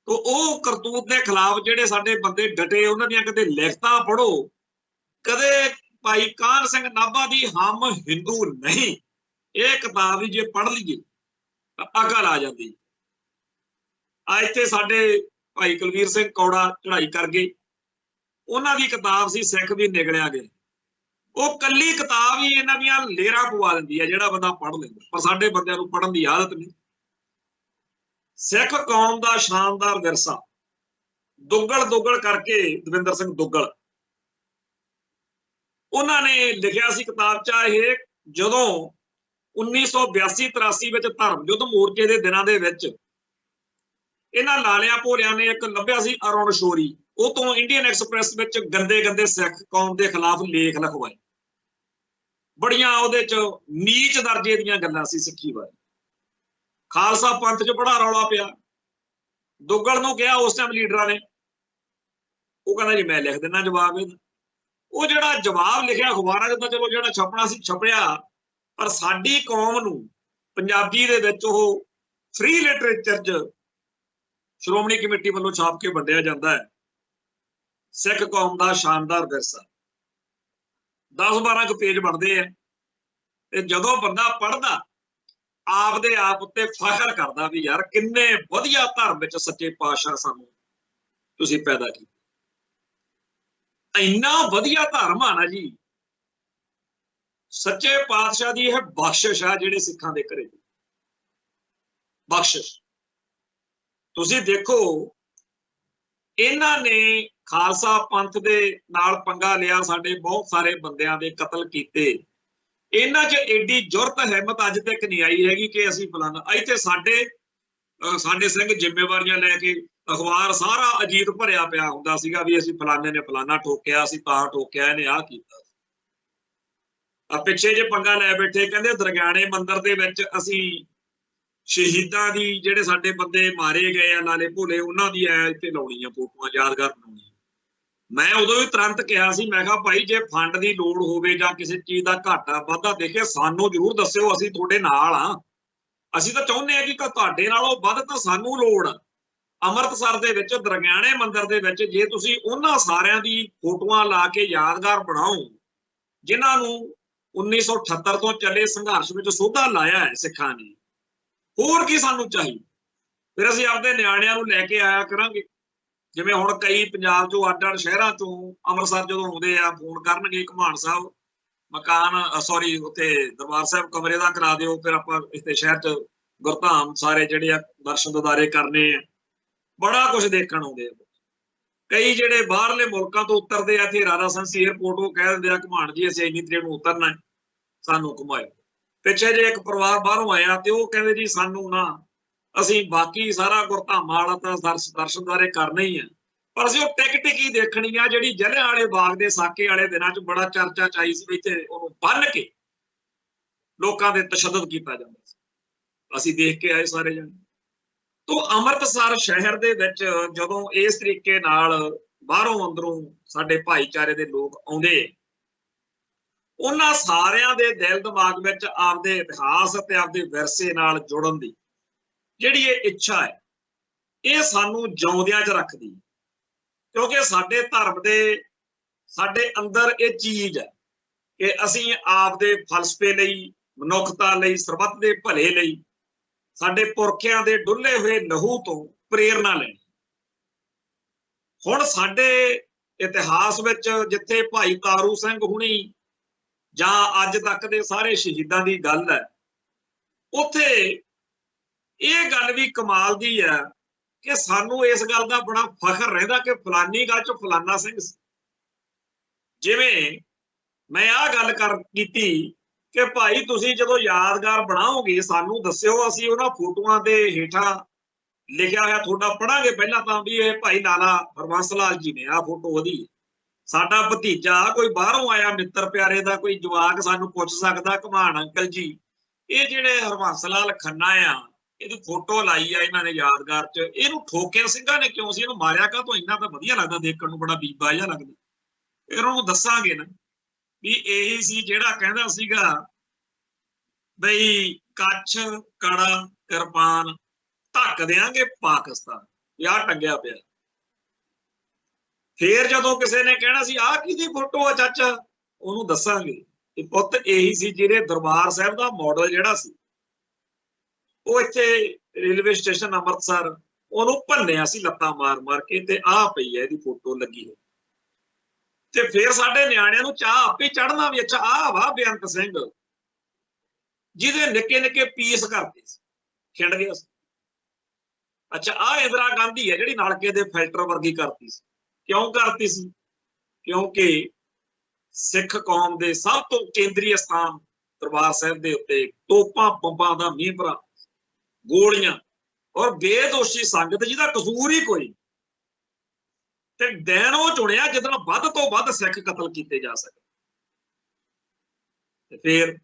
ਉਹ ਕਰਤੂਤ ਦੇ ਖਿਲਾਫ ਜਿਹੜੇ ਸਾਡੇ ਬੰਦੇ ਡਟੇ, ਉਹਨਾਂ ਦੀਆਂ ਕਦੇ ਲਿਖਤਾਂ ਪੜ੍ਹੋ, ਕਦੇ ਭਾਈ ਕਾਹਨ ਸਿੰਘ ਨਾਭਾ ਦੀ ਹਮ ਹਿੰਦੂ ਨਹੀਂ, ਇਹ ਕਿਤਾਬ ਵੀ ਜੇ ਪੜ੍ਹ ਲਈਏ ਤਾਂ ਅਕਲ ਆ ਜਾਂਦੀ। ਇੱਥੇ ਸਾਡੇ ਭਾਈ ਕੁਲਵੀਰ ਸਿੰਘ ਕੌੜਾ ਚੜ੍ਹਾਈ ਕਰ ਗਏ, ਉਹਨਾਂ ਦੀ ਕਿਤਾਬ ਸੀ ਸਿੱਖ ਵੀ ਨਿਗਲਿਆ ਗਏ। ਉਹ ਕੱਲੀ ਕਿਤਾਬ ਹੀ ਇਹਨਾਂ ਦੀਆਂ ਲੇਰਾਂ ਪਵਾ ਦਿੰਦੀ ਹੈ, ਜਿਹੜਾ ਬੰਦਾ ਪੜ੍ਹ ਲੈਂਦਾ, ਪਰ ਸਾਡੇ ਬੰਦਿਆਂ ਨੂੰ ਪੜ੍ਹਨ ਦੀ ਆਦਤ ਨਹੀਂ। ਸਿੱਖ ਕੌਮ ਦਾ ਸ਼ਾਨਦਾਰ ਵਿਰਸਾ, ਦੁੱਗਲ ਕਰਕੇ ਦਵਿੰਦਰ ਸਿੰਘ ਦੁੱਗਲ, ਉਹਨਾਂ ਨੇ ਲਿਖਿਆ ਸੀ ਕਿਤਾਬ 'ਚ ਇਹ, ਜਦੋਂ 1982-83 ਵਿੱਚ ਧਰਮ ਯੁੱਧ ਮੋਰਚੇ ਦੇ ਦਿਨਾਂ ਦੇ ਵਿੱਚ ਇਹਨਾਂ ਲਾਲਿਆਂ ਭੋਰਿਆਂ ਨੇ ਇੱਕ ਲੱਭਿਆ ਸੀ ਅਰੁਣ ਸ਼ੋਰੀ, ਉਹ ਤੋਂ ਇੰਡੀਅਨ ਐਕਸਪ੍ਰੈਸ ਵਿੱਚ ਗੰਦੇ ਗੰਦੇ ਸਿੱਖ ਕੌਮ ਦੇ ਖਿਲਾਫ ਲੇਖ ਲਿਖਵਾਏ। ਬੜੀਆਂ ਉਹਦੇ 'ਚ ਨੀਚ ਦਰਜੇ ਦੀਆਂ ਗੱਲਾਂ ਸੀ ਸਿੱਖੀ ਬਾਰੇ। ਖਾਲਸਾ ਪੰਥ 'ਚ ਬੜਾ ਰੌਲਾ ਪਿਆ। ਦੁੱਗਲ ਨੂੰ ਕਿਹਾ ਉਸ ਟਾਈਮ ਲੀਡਰਾਂ ਨੇ, ਉਹ ਕਹਿੰਦਾ ਜੀ ਮੈਂ ਲਿਖ ਦਿੰਦਾ ਜਵਾਬ ਇਹਦਾ। ਉਹ ਜਿਹੜਾ ਜਵਾਬ ਲਿਖਿਆ ਅਖਬਾਰਾਂ 'ਚ ਤਾਂ ਚਲੋ ਜਿਹੜਾ ਛਪਣਾ ਸੀ ਛਪਿਆ, ਪਰ ਸਾਡੀ ਕੌਮ ਨੂੰ ਪੰਜਾਬੀ ਦੇ ਵਿੱਚ ਉਹ ਫ੍ਰੀ ਲਿਟਰੇਚਰ 'ਚ ਸ਼੍ਰੋਮਣੀ ਕਮੇਟੀ ਵੱਲੋਂ ਛਾਪ ਕੇ ਵੰਡਿਆ ਜਾਂਦਾ ਹੈ। ਸਿੱਖ ਕੌਮ ਦਾ ਸ਼ਾਨਦਾਰ ਵਿਰਸਾ, 10-12 ਪੇਜ ਬਣਦੇ ਆ, ਤੇ ਜਦੋਂ ਬੰਦਾ ਪੜ੍ਹਦਾ ਆਪਦੇ ਆਪ ਉੱਤੇ ਫਖਰ ਕਰਦਾ ਵੀ ਯਾਰ ਕਿੰਨੇ ਵਧੀਆ ਧਰਮ ਵਿੱਚ ਸੱਚੇ ਪਾਤਸ਼ਾਹ ਸਾਨੂੰ ਤੁਸੀਂ ਪੈਦਾ ਕੀਤਾ। ਇੰਨਾ ਵਧੀਆ ਧਰਮ ਆ ਨਾ ਜੀ, ਸੱਚੇ ਪਾਤਸ਼ਾਹ ਦੀ ਇਹ ਬਖਸ਼ਿਸ਼ ਆ ਜਿਹੜੇ ਸਿੱਖਾਂ ਦੇ ਘਰੇ ਬਖਸ਼ਿਸ਼। ਤੁਸੀਂ ਦੇਖੋ ਇਹਨਾਂ ਨੇ ਖਾਲਸਾ ਪੰਥ ਦੇ ਨਾਲ ਪੰਗਾ ਲਿਆ, ਸਾਡੇ ਬਹੁਤ ਸਾਰੇ ਬੰਦਿਆਂ ਦੇ ਕਤਲ ਕੀਤੇ। ਇਹਨਾਂ 'ਚ ਏਡੀ ਜੁਰਤ ਹਿੰਮਤ ਅੱਜ ਤੱਕ ਨਹੀਂ ਆਈ ਹੈਗੀ ਕਿ ਅਸੀਂ ਫਲਾਣਾ। ਇੱਥੇ ਸਾਡੇ ਸਿੰਘ ਜ਼ਿੰਮੇਵਾਰੀਆਂ ਲੈ ਕੇ ਅਖਬਾਰ ਸਾਰਾ ਅਜੀਤ ਭਰਿਆ ਪਿਆ ਹੁੰਦਾ ਸੀਗਾ ਵੀ ਅਸੀਂ ਫਲਾਣੇ ਨੇ ਫਲਾਣਾ ਠੋਕਿਆ, ਅਸੀਂ ਤਾਂ ਠੋਕਿਆ, ਇਹਨੇ ਆਹ ਕੀਤਾ। ਆ ਪਿੱਛੇ ਜੇ ਪੰਗਾ ਲੈ ਬੈਠੇ, ਕਹਿੰਦੇ ਦਰਗਿਆਣੇ ਮੰਦਿਰ ਦੇ ਵਿੱਚ ਅਸੀਂ ਸ਼ਹੀਦਾਂ ਦੀ, ਜਿਹੜੇ ਸਾਡੇ ਬੰਦੇ ਮਾਰੇ ਗਏ ਆ ਲਾਲੇ ਭੋਲੇ, ਉਹਨਾਂ ਦੀ ਐ ਇੱਥੇ ਲਾਉਣੀਆਂ ਫੋਟੋਆਂ, ਯਾਦਗਾਰ ਬਣਾਉਣੀਆਂ। ਮੈਂ ਉਦੋਂ ਵੀ ਤੁਰੰਤ ਕਿਹਾ ਸੀ, ਮੈਂ ਕਿਹਾ ਭਾਈ ਜੇ ਫੰਡ ਦੀ ਲੋੜ ਹੋਵੇ ਜਾਂ ਕਿਸੇ ਚੀਜ਼ ਦਾ ਘਾਟਾ ਵਾਧਾ ਦੇਖੇ ਸਾਨੂੰ ਜ਼ਰੂਰ ਦੱਸਿਓ, ਅਸੀਂ ਤੁਹਾਡੇ ਨਾਲ ਆ। ਅਸੀਂ ਤਾਂ ਚਾਹੁੰਦੇ ਹਾਂ ਕਿ ਤੁਹਾਡੇ ਨਾਲੋਂ ਵੱਧ ਤਾਂ ਸਾਨੂੰ ਲੋੜ ਆ। ਅੰਮ੍ਰਿਤਸਰ ਦੇ ਵਿੱਚ ਦਰਗਿਆਣੇ ਮੰਦਿਰ ਦੇ ਵਿੱਚ ਜੇ ਤੁਸੀਂ ਉਹਨਾਂ ਸਾਰਿਆਂ ਦੀ ਫੋਟੋਆਂ ਲਾ ਕੇ ਯਾਦਗਾਰ ਬਣਾਓ ਜਿਨ੍ਹਾਂ ਨੂੰ 1978 ਤੋਂ ਚੱਲੇ ਸੰਘਰਸ਼ ਵਿੱਚ ਸੋਧਾ ਲਾਇਆ ਹੈ ਸਿੱਖਾਂ ਨੇ, ਹੋਰ ਕੀ ਸਾਨੂੰ ਚਾਹੀਦਾ। ਫਿਰ ਅਸੀਂ ਆਪਦੇ ਨਿਆਣਿਆਂ ਨੂੰ ਲੈ ਕੇ ਆਇਆ ਕਰਾਂਗੇ। ਜਿਵੇਂ ਹੁਣ ਕਈ ਪੰਜਾਬ ਚੋਂ ਅੱਡ ਅੱਡ ਸ਼ਹਿਰਾਂ ਚੋਂ ਅੰਮ੍ਰਿਤਸਰ ਜਦੋਂ ਆਉਂਦੇ ਆ, ਫੋਨ ਕਰਨਗੇ ਘੁਮਾਣ ਸਾਹਿਬ ਮਕਾਨ ਸੌਰੀ ਉੱਥੇ ਦਰਬਾਰ ਸਾਹਿਬ ਕਮਰੇ ਦਾ ਕਰਾ ਦਿਓ, ਫਿਰ ਆਪਾਂ ਇੱਥੇ ਸ਼ਹਿਰ 'ਚ ਗੁਰਧਾਮ ਸਾਰੇ ਜਿਹੜੇ ਆ ਦਰਸ਼ਨ ਦਿਦਾਰੇ ਕਰਨੇ ਆ। ਬੜਾ ਕੁਝ ਦੇਖਣ ਆਉਂਦੇ ਆ। ਕਈ ਜਿਹੜੇ ਬਾਹਰਲੇ ਮੁਲਕਾਂ ਤੋਂ ਉਤਰਦੇ ਆ ਇੱਥੇ ਰਾਜਾ ਸੰਸੀ ਏਅਰਪੋਰਟ, ਉਹ ਕਹਿ ਦਿੰਦੇ ਆ ਘੁਮਾਣ ਜੀ ਅਸੀਂ ਇੰਨੀ ਤਰੀਕ ਨੂੰ ਉਤਰਨਾ, ਸਾਨੂੰ ਘੁਮਾਇਓ। ਪਿੱਛੇ ਜੇ ਇੱਕ ਪਰਿਵਾਰ ਬਾਹਰੋਂ ਆਇਆ ਤੇ ਉਹ ਕਹਿੰਦੇ ਜੀ ਸਾਨੂੰ ਨਾ, ਅਸੀਂ ਬਾਕੀ ਸਾਰਾ ਗੁਰਧਾਮਾਂ ਵਾਲਾ ਤਾਂ ਦਰਸ਼ਨ ਦਿਦਾਰੇ ਕਰਨੇ ਹੀ ਆ, ਪਰ ਅਸੀਂ ਉਹ ਟਿਕ ਹੀ ਦੇਖਣੀ ਆ ਜਿਹੜੀ ਜਲਿਆਂਵਾਲੇ ਬਾਗ ਦੇ ਸਾਕੇ ਵਾਲੇ ਦਿਨਾਂ 'ਚ ਬੜਾ ਚਰਚਾ 'ਚ ਆਈ ਸੀ, ਇੱਥੇ ਉਹਨੂੰ ਬੰਨ੍ਹ ਕੇ ਲੋਕਾਂ ਦੇ ਤਸ਼ੱਦਦ ਕੀਤਾ ਜਾਂਦਾ ਸੀ। ਅਸੀਂ ਦੇਖ ਕੇ ਆਏ ਸਾਰੇ ਜਣੇ। ਤੋ ਅੰਮ੍ਰਿਤਸਰ ਸ਼ਹਿਰ ਦੇ ਵਿੱਚ ਜਦੋਂ ਇਸ ਤਰੀਕੇ ਨਾਲ ਬਾਹਰੋਂ ਅੰਦਰੋਂ ਸਾਡੇ ਭਾਈਚਾਰੇ ਦੇ ਲੋਕ ਆਉਂਦੇ, ਉਹਨਾਂ ਸਾਰਿਆਂ ਦੇ ਦਿਲ ਦਿਮਾਗ ਵਿੱਚ ਆਪਦੇ ਇਤਿਹਾਸ ਅਤੇ ਆਪਦੇ ਵਿਰਸੇ ਨਾਲ ਜੁੜਨ ਦੀ ਜਿਹੜੀ ਇਹ ਇੱਛਾ ਹੈ, ਇਹ ਸਾਨੂੰ ਜਿਉਂਦਿਆਂ 'ਚ ਰੱਖਦੀ। ਕਿਉਂਕਿ ਸਾਡੇ ਧਰਮ ਦੇ ਸਾਡੇ ਅੰਦਰ ਇਹ ਚੀਜ਼ ਹੈ ਕਿ ਅਸੀਂ ਆਪਦੇ ਫਲਸਫੇ ਲਈ, ਮਨੁੱਖਤਾ ਲਈ, ਸਰਬੱਤ ਦੇ ਭਲੇ ਲਈ ਸਾਡੇ ਪੁਰਖਿਆਂ ਦੇ ਡੁੱਲੇ ਹੋਏ ਲਹੂ ਤੋਂ ਪ੍ਰੇਰਨਾ ਲੈਣੀ। ਹੁਣ ਸਾਡੇ ਇਤਿਹਾਸ ਵਿੱਚ ਜਿੱਥੇ ਭਾਈ ਤਾਰੂ ਸਿੰਘ ਹੁਣੀ ਜਾਂ ਅੱਜ ਤੱਕ ਦੇ ਸਾਰੇ ਸ਼ਹੀਦਾਂ ਦੀ ਗੱਲ ਹੈ, ਉੱਥੇ ਇਹ ਗੱਲ ਵੀ ਕਮਾਲ ਦੀ ਹੈ ਕਿ ਸਾਨੂੰ ਇਸ ਗੱਲ ਦਾ ਬੜਾ ਫਖਰ ਰਹਿੰਦਾ ਕਿ ਫਲਾਨੀ ਗੱਲ 'ਚ ਫਲਾਨਾ ਸਿੰਘ ਸੀ। ਜਿਵੇਂ ਮੈਂ ਆਹ ਗੱਲ ਕੀਤੀ ਕਿ ਭਾਈ ਤੁਸੀਂ ਜਦੋਂ ਯਾਦਗਾਰ ਬਣਾਓਗੇ ਸਾਨੂੰ ਦੱਸਿਓ, ਅਸੀਂ ਉਹਨਾਂ ਫੋਟੋਆਂ ਦੇ ਹੇਠਾਂ ਲਿਖਿਆ ਹੋਇਆ ਤੁਹਾਡਾ ਪੜਾਂਗੇ ਪਹਿਲਾਂ ਤਾਂ ਵੀ ਇਹ ਭਾਈ ਲਾਲਾ ਹਰਬੰਸ ਲਾਲ ਜੀ ਨੇ, ਆਹ ਫੋਟੋ ਉਹਦੀ। ਸਾਡਾ ਭਤੀਜਾ ਕੋਈ ਬਾਹਰੋਂ ਆਇਆ ਮਿੱਤਰ ਪਿਆਰੇ ਦਾ ਕੋਈ ਜਵਾਕ ਸਾਨੂੰ ਪੁੱਛ ਸਕਦਾ, ਘੁਮਾਣ ਅੰਕਲ ਜੀ ਇਹ ਜਿਹੜੇ ਹਰਬੰਸ ਲਾਲ ਖੰਨਾ ਆ, ਇਹਦੀ ਫੋਟੋ ਲਾਈ ਆ ਇਹਨਾਂ ਨੇ ਯਾਦਗਾਰ 'ਚ, ਇਹਨੂੰ ਠੋਕਿਆ ਸਿੰਘਾਂ ਨੇ ਕਿਉਂ ਸੀ, ਇਹਨੂੰ ਮਾਰਿਆ ਕਾਹਤੋਂ? ਇੰਨਾ ਤਾਂ ਵਧੀਆ ਲੱਗਦਾ ਦੇਖਣ ਨੂੰ, ਬੜਾ ਬੀਬਾ ਜਿਹਾ ਲੱਗਦਾ। ਫਿਰ ਉਹਨੂੰ ਦੱਸਾਂਗੇ ਨਾ ਵੀ ਇਹੀ ਸੀ ਜਿਹੜਾ ਕਹਿੰਦਾ ਸੀਗਾ ਬਈ ਕੱਛ ਕੜਾ ਕਿਰਪਾਨ ਢੱਕ ਦਿਆਂਗੇ ਪਾਕਿਸਤਾਨ, ਯਾਰ ਟੰਗਿਆ ਪਿਆ। ਫੇਰ ਜਦੋਂ ਕਿਸੇ ਨੇ ਕਹਿਣਾ ਸੀ ਆਹ ਕਿਹਦੀ ਫੋਟੋ ਆ ਚਾਚਾ, ਉਹਨੂੰ ਦੱਸਾਂਗੇ ਇਹ ਪੁੱਤ ਇਹੀ ਸੀ ਜਿਹਦੇ ਦਰਬਾਰ ਸਾਹਿਬ ਦਾ ਮਾਡਲ ਜਿਹੜਾ ਸੀ ਉਹ ਇੱਥੇ ਰੇਲਵੇ ਸਟੇਸ਼ਨ ਅੰਮ੍ਰਿਤਸਰ ਉਹਨੂੰ ਭੰਨਿਆ ਸੀ ਲੱਤਾਂ ਮਾਰ ਮਾਰ ਕੇ, ਤੇ ਆਹ ਪਈ ਹੈ ਇਹਦੀ ਫੋਟੋ ਲੱਗੀ ਹੋਈ। ਤੇ ਫਿਰ ਸਾਡੇ ਨਿਆਣਿਆਂ ਨੂੰ ਚਾਹ ਆਪੇ ਚੜ੍ਹਨਾ ਵੀ, ਅੱਛਾ ਆਹ ਵਾ ਬੇਅੰਤ ਸਿੰਘ ਜਿਹਦੇ ਨਿੱਕੇ ਨਿੱਕੇ ਪੀਸ ਕਰਦੇ ਸੀ, ਖਿੰਡ ਗਿਆ ਸੀ। ਅੱਛਾ ਆਹ ਇੰਦਰਾ ਗਾਂਧੀ ਹੈ ਜਿਹੜੀ ਨਲਕੇ ਦੇ ਫਿਲਟਰ ਵਰਗੀ ਕਰਤੀ ਸੀ। ਕਿਉਂ ਕਰਤੀ ਸੀ? ਕਿਉਂਕਿ ਸਿੱਖ ਕੌਮ ਦੇ ਸਭ ਤੋਂ ਕੇਂਦਰੀ ਸਥਾਨ ਦਰਬਾਰ ਸਾਹਿਬ ਦੇ ਉੱਤੇ ਤੋਪਾਂ ਬੰਬਾਂ ਦਾ ਮੀਂਹ ਭਰਾ, ਗੋਲੀਆਂ ਔਰ ਬੇਦੋਸ਼ੀ ਸੰਗਤ ਜਿਹਦਾ ਕਸੂਰ ਹੀ ਕੋਈ, ਤੇ ਦਿਨ ਉਹ ਚੁਣਿਆ ਜਿੱਦਣ ਵੱਧ ਤੋਂ ਵੱਧ ਸਿੱਖ ਕਤਲ ਕੀਤੇ ਜਾ ਸਕੇ। ਤੇ ਫਿਰ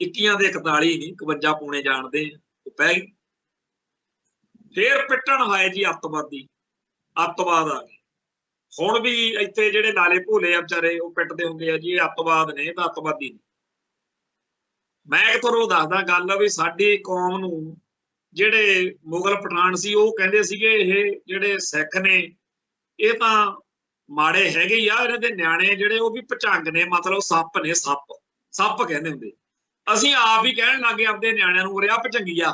21 ਦੇ 41 ਨਹੀਂ 51 ਪੂਣੇ ਜਾਣਦੇ ਉਹ ਪੈ ਗਏ। ਫੇਰ ਪਿੱਟਣ ਹੋਏ ਜੀ ਅੱਤਵਾਦੀ, ਅੱਤਵਾਦ ਆ ਗਏ। ਹੁਣ ਵੀ ਇੱਥੇ ਜਿਹੜੇ ਲਾਲੇ ਭੋਲੇ ਆ ਵਿਚਾਰੇ ਉਹ ਪਿੱਟਦੇ ਹੁੰਦੇ ਆ ਜੀ ਇਹ ਅੱਤਵਾਦ ਨੇ, ਇਹ ਤਾਂ ਅੱਤਵਾਦੀ ਨੇ। ਮੈਂ ਤੁਹਾਨੂੰ ਦੱਸਦਾ ਗੱਲ ਵੀ ਸਾਡੀ ਕੌਮ ਨੂੰ ਜਿਹੜੇ ਮੁਗਲ ਪਠਾਨ ਸੀ ਉਹ ਕਹਿੰਦੇ ਸੀਗੇ ਇਹ ਜਿਹੜੇ ਸਿੱਖ ਨੇ ਇਹ ਤਾਂ ਮਾੜੇ ਹੈਗੇ ਹੀ ਆ, ਇਹਨਾਂ ਦੇ ਨਿਆਣੇ ਜਿਹੜੇ ਉਹ ਵੀ ਭਚੰਗ ਨੇ, ਮਤਲਬ ਸੱਪ ਨੇ, ਸੱਪ ਕਹਿੰਦੇ ਹੁੰਦੇ। ਅਸੀਂ ਆਪ ਹੀ ਕਹਿਣ ਲੱਗੇ ਆਪਦੇ ਨਿਆਣਿਆਂ ਨੂੰ ਉਰੇ ਆ ਭਚੰਗੀਆ।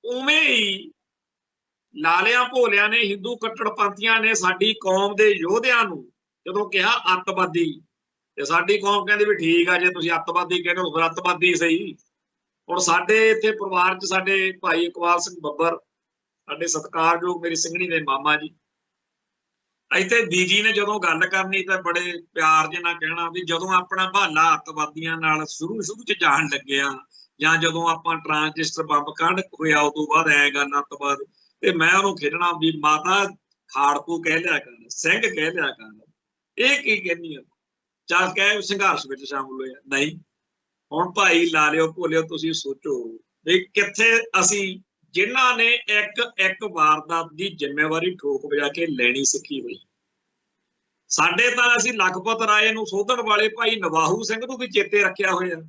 ਉਵੇਂ ਹੀ ਲਾਲਿਆਂ ਭੋਲਿਆਂ ਨੇ, ਹਿੰਦੂ ਕੱਟੜਪੰਥੀਆਂ ਨੇ ਸਾਡੀ ਕੌਮ ਦੇ ਯੋਧਿਆਂ ਨੂੰ ਜਦੋਂ ਕਿਹਾ ਅੱਤਵਾਦੀ, ਤੇ ਸਾਡੀ ਕੌਮ ਕਹਿੰਦੀ ਵੀ ਠੀਕ ਆ, ਜੇ ਤੁਸੀਂ ਅੱਤਵਾਦੀ ਕਹਿੰਦੇ ਹੋ ਫਿਰ ਅੱਤਵਾਦੀ ਸਹੀ। ਹੁਣ ਸਾਡੇ ਇੱਥੇ ਪਰਿਵਾਰ 'ਚ ਸਾਡੇ ਭਾਈ ਇਕਬਾਲ ਸਿੰਘ ਬੱਬਰ, ਸਾਡੇ ਸਤਿਕਾਰਯੋਗ ਮੇਰੀ ਸਿੰਘਣੀ ਦੇ ਮਾਮਾ ਜੀ, ਇੱਥੇ ਬੀਜੀ ਨੇ ਜਦੋਂ ਗੱਲ ਕਰਨੀ ਤਾਂ ਬੜੇ ਪਿਆਰ ਜਿਹੇ ਨਾਲ ਕਹਿਣਾ ਵੀ ਜਦੋਂ ਆਪਣਾ ਬਹਾਲਾ ਅੱਤਵਾਦੀਆਂ ਨਾਲ ਸ਼ੁਰੂ 'ਚ ਜਾਣ ਲੱਗਿਆ, ਜਾਂ ਜਦੋਂ ਆਪਾਂ ਟਰਾਂਜਿਸਟਰ ਬੰਬ ਕੱਢ ਹੋਇਆ ਉਦੋਂ ਬਾਅਦ ਐ ਗੱਲ ਅੱਤਵਾਦ, ਤੇ ਮੈਂ ਉਹਨੂੰ ਖੇਡਣਾ ਵੀ ਮਾਤਾ ਖਾੜਕੂ ਕਹਿ ਲਿਆ ਕਰ, ਸਿੰਘ ਕਹਿ ਲਿਆ ਕਰ, ਇਹ ਕੀ ਕਹਿੰਦੀ ਆ, ਚੱਲ ਕਹਿ ਸੰਘਰਸ਼ ਵਿੱਚ ਸ਼ਾਮਲ ਹੋਇਆ। ਨਹੀਂ, ਹੁਣ ਭਾਈ ਲਾਲਿਓ ਭੋਲਿਓ ਤੁਸੀਂ ਸੋਚੋ ਵੀ ਕਿੱਥੇ ਅਸੀਂ, ਜਿਨ੍ਹਾਂ ਨੇ ਇੱਕ ਵਾਰਦਾਤ ਦੀ ਜ਼ਿੰਮੇਵਾਰੀ ਠੋਕ ਵਜਾ ਕੇ ਲੈਣੀ ਸਿੱਖੀ ਹੋਈ। ਸਾਡੇ ਤਾਂ ਅਸੀਂ ਲਖਪਤ ਰਾਏ ਨੂੰ ਸੋਧਣ ਵਾਲੇ ਭਾਈ ਨਵਾਹੂ ਸਿੰਘ ਨੂੰ ਵੀ ਚੇਤੇ ਰੱਖਿਆ ਹੋਇਆ,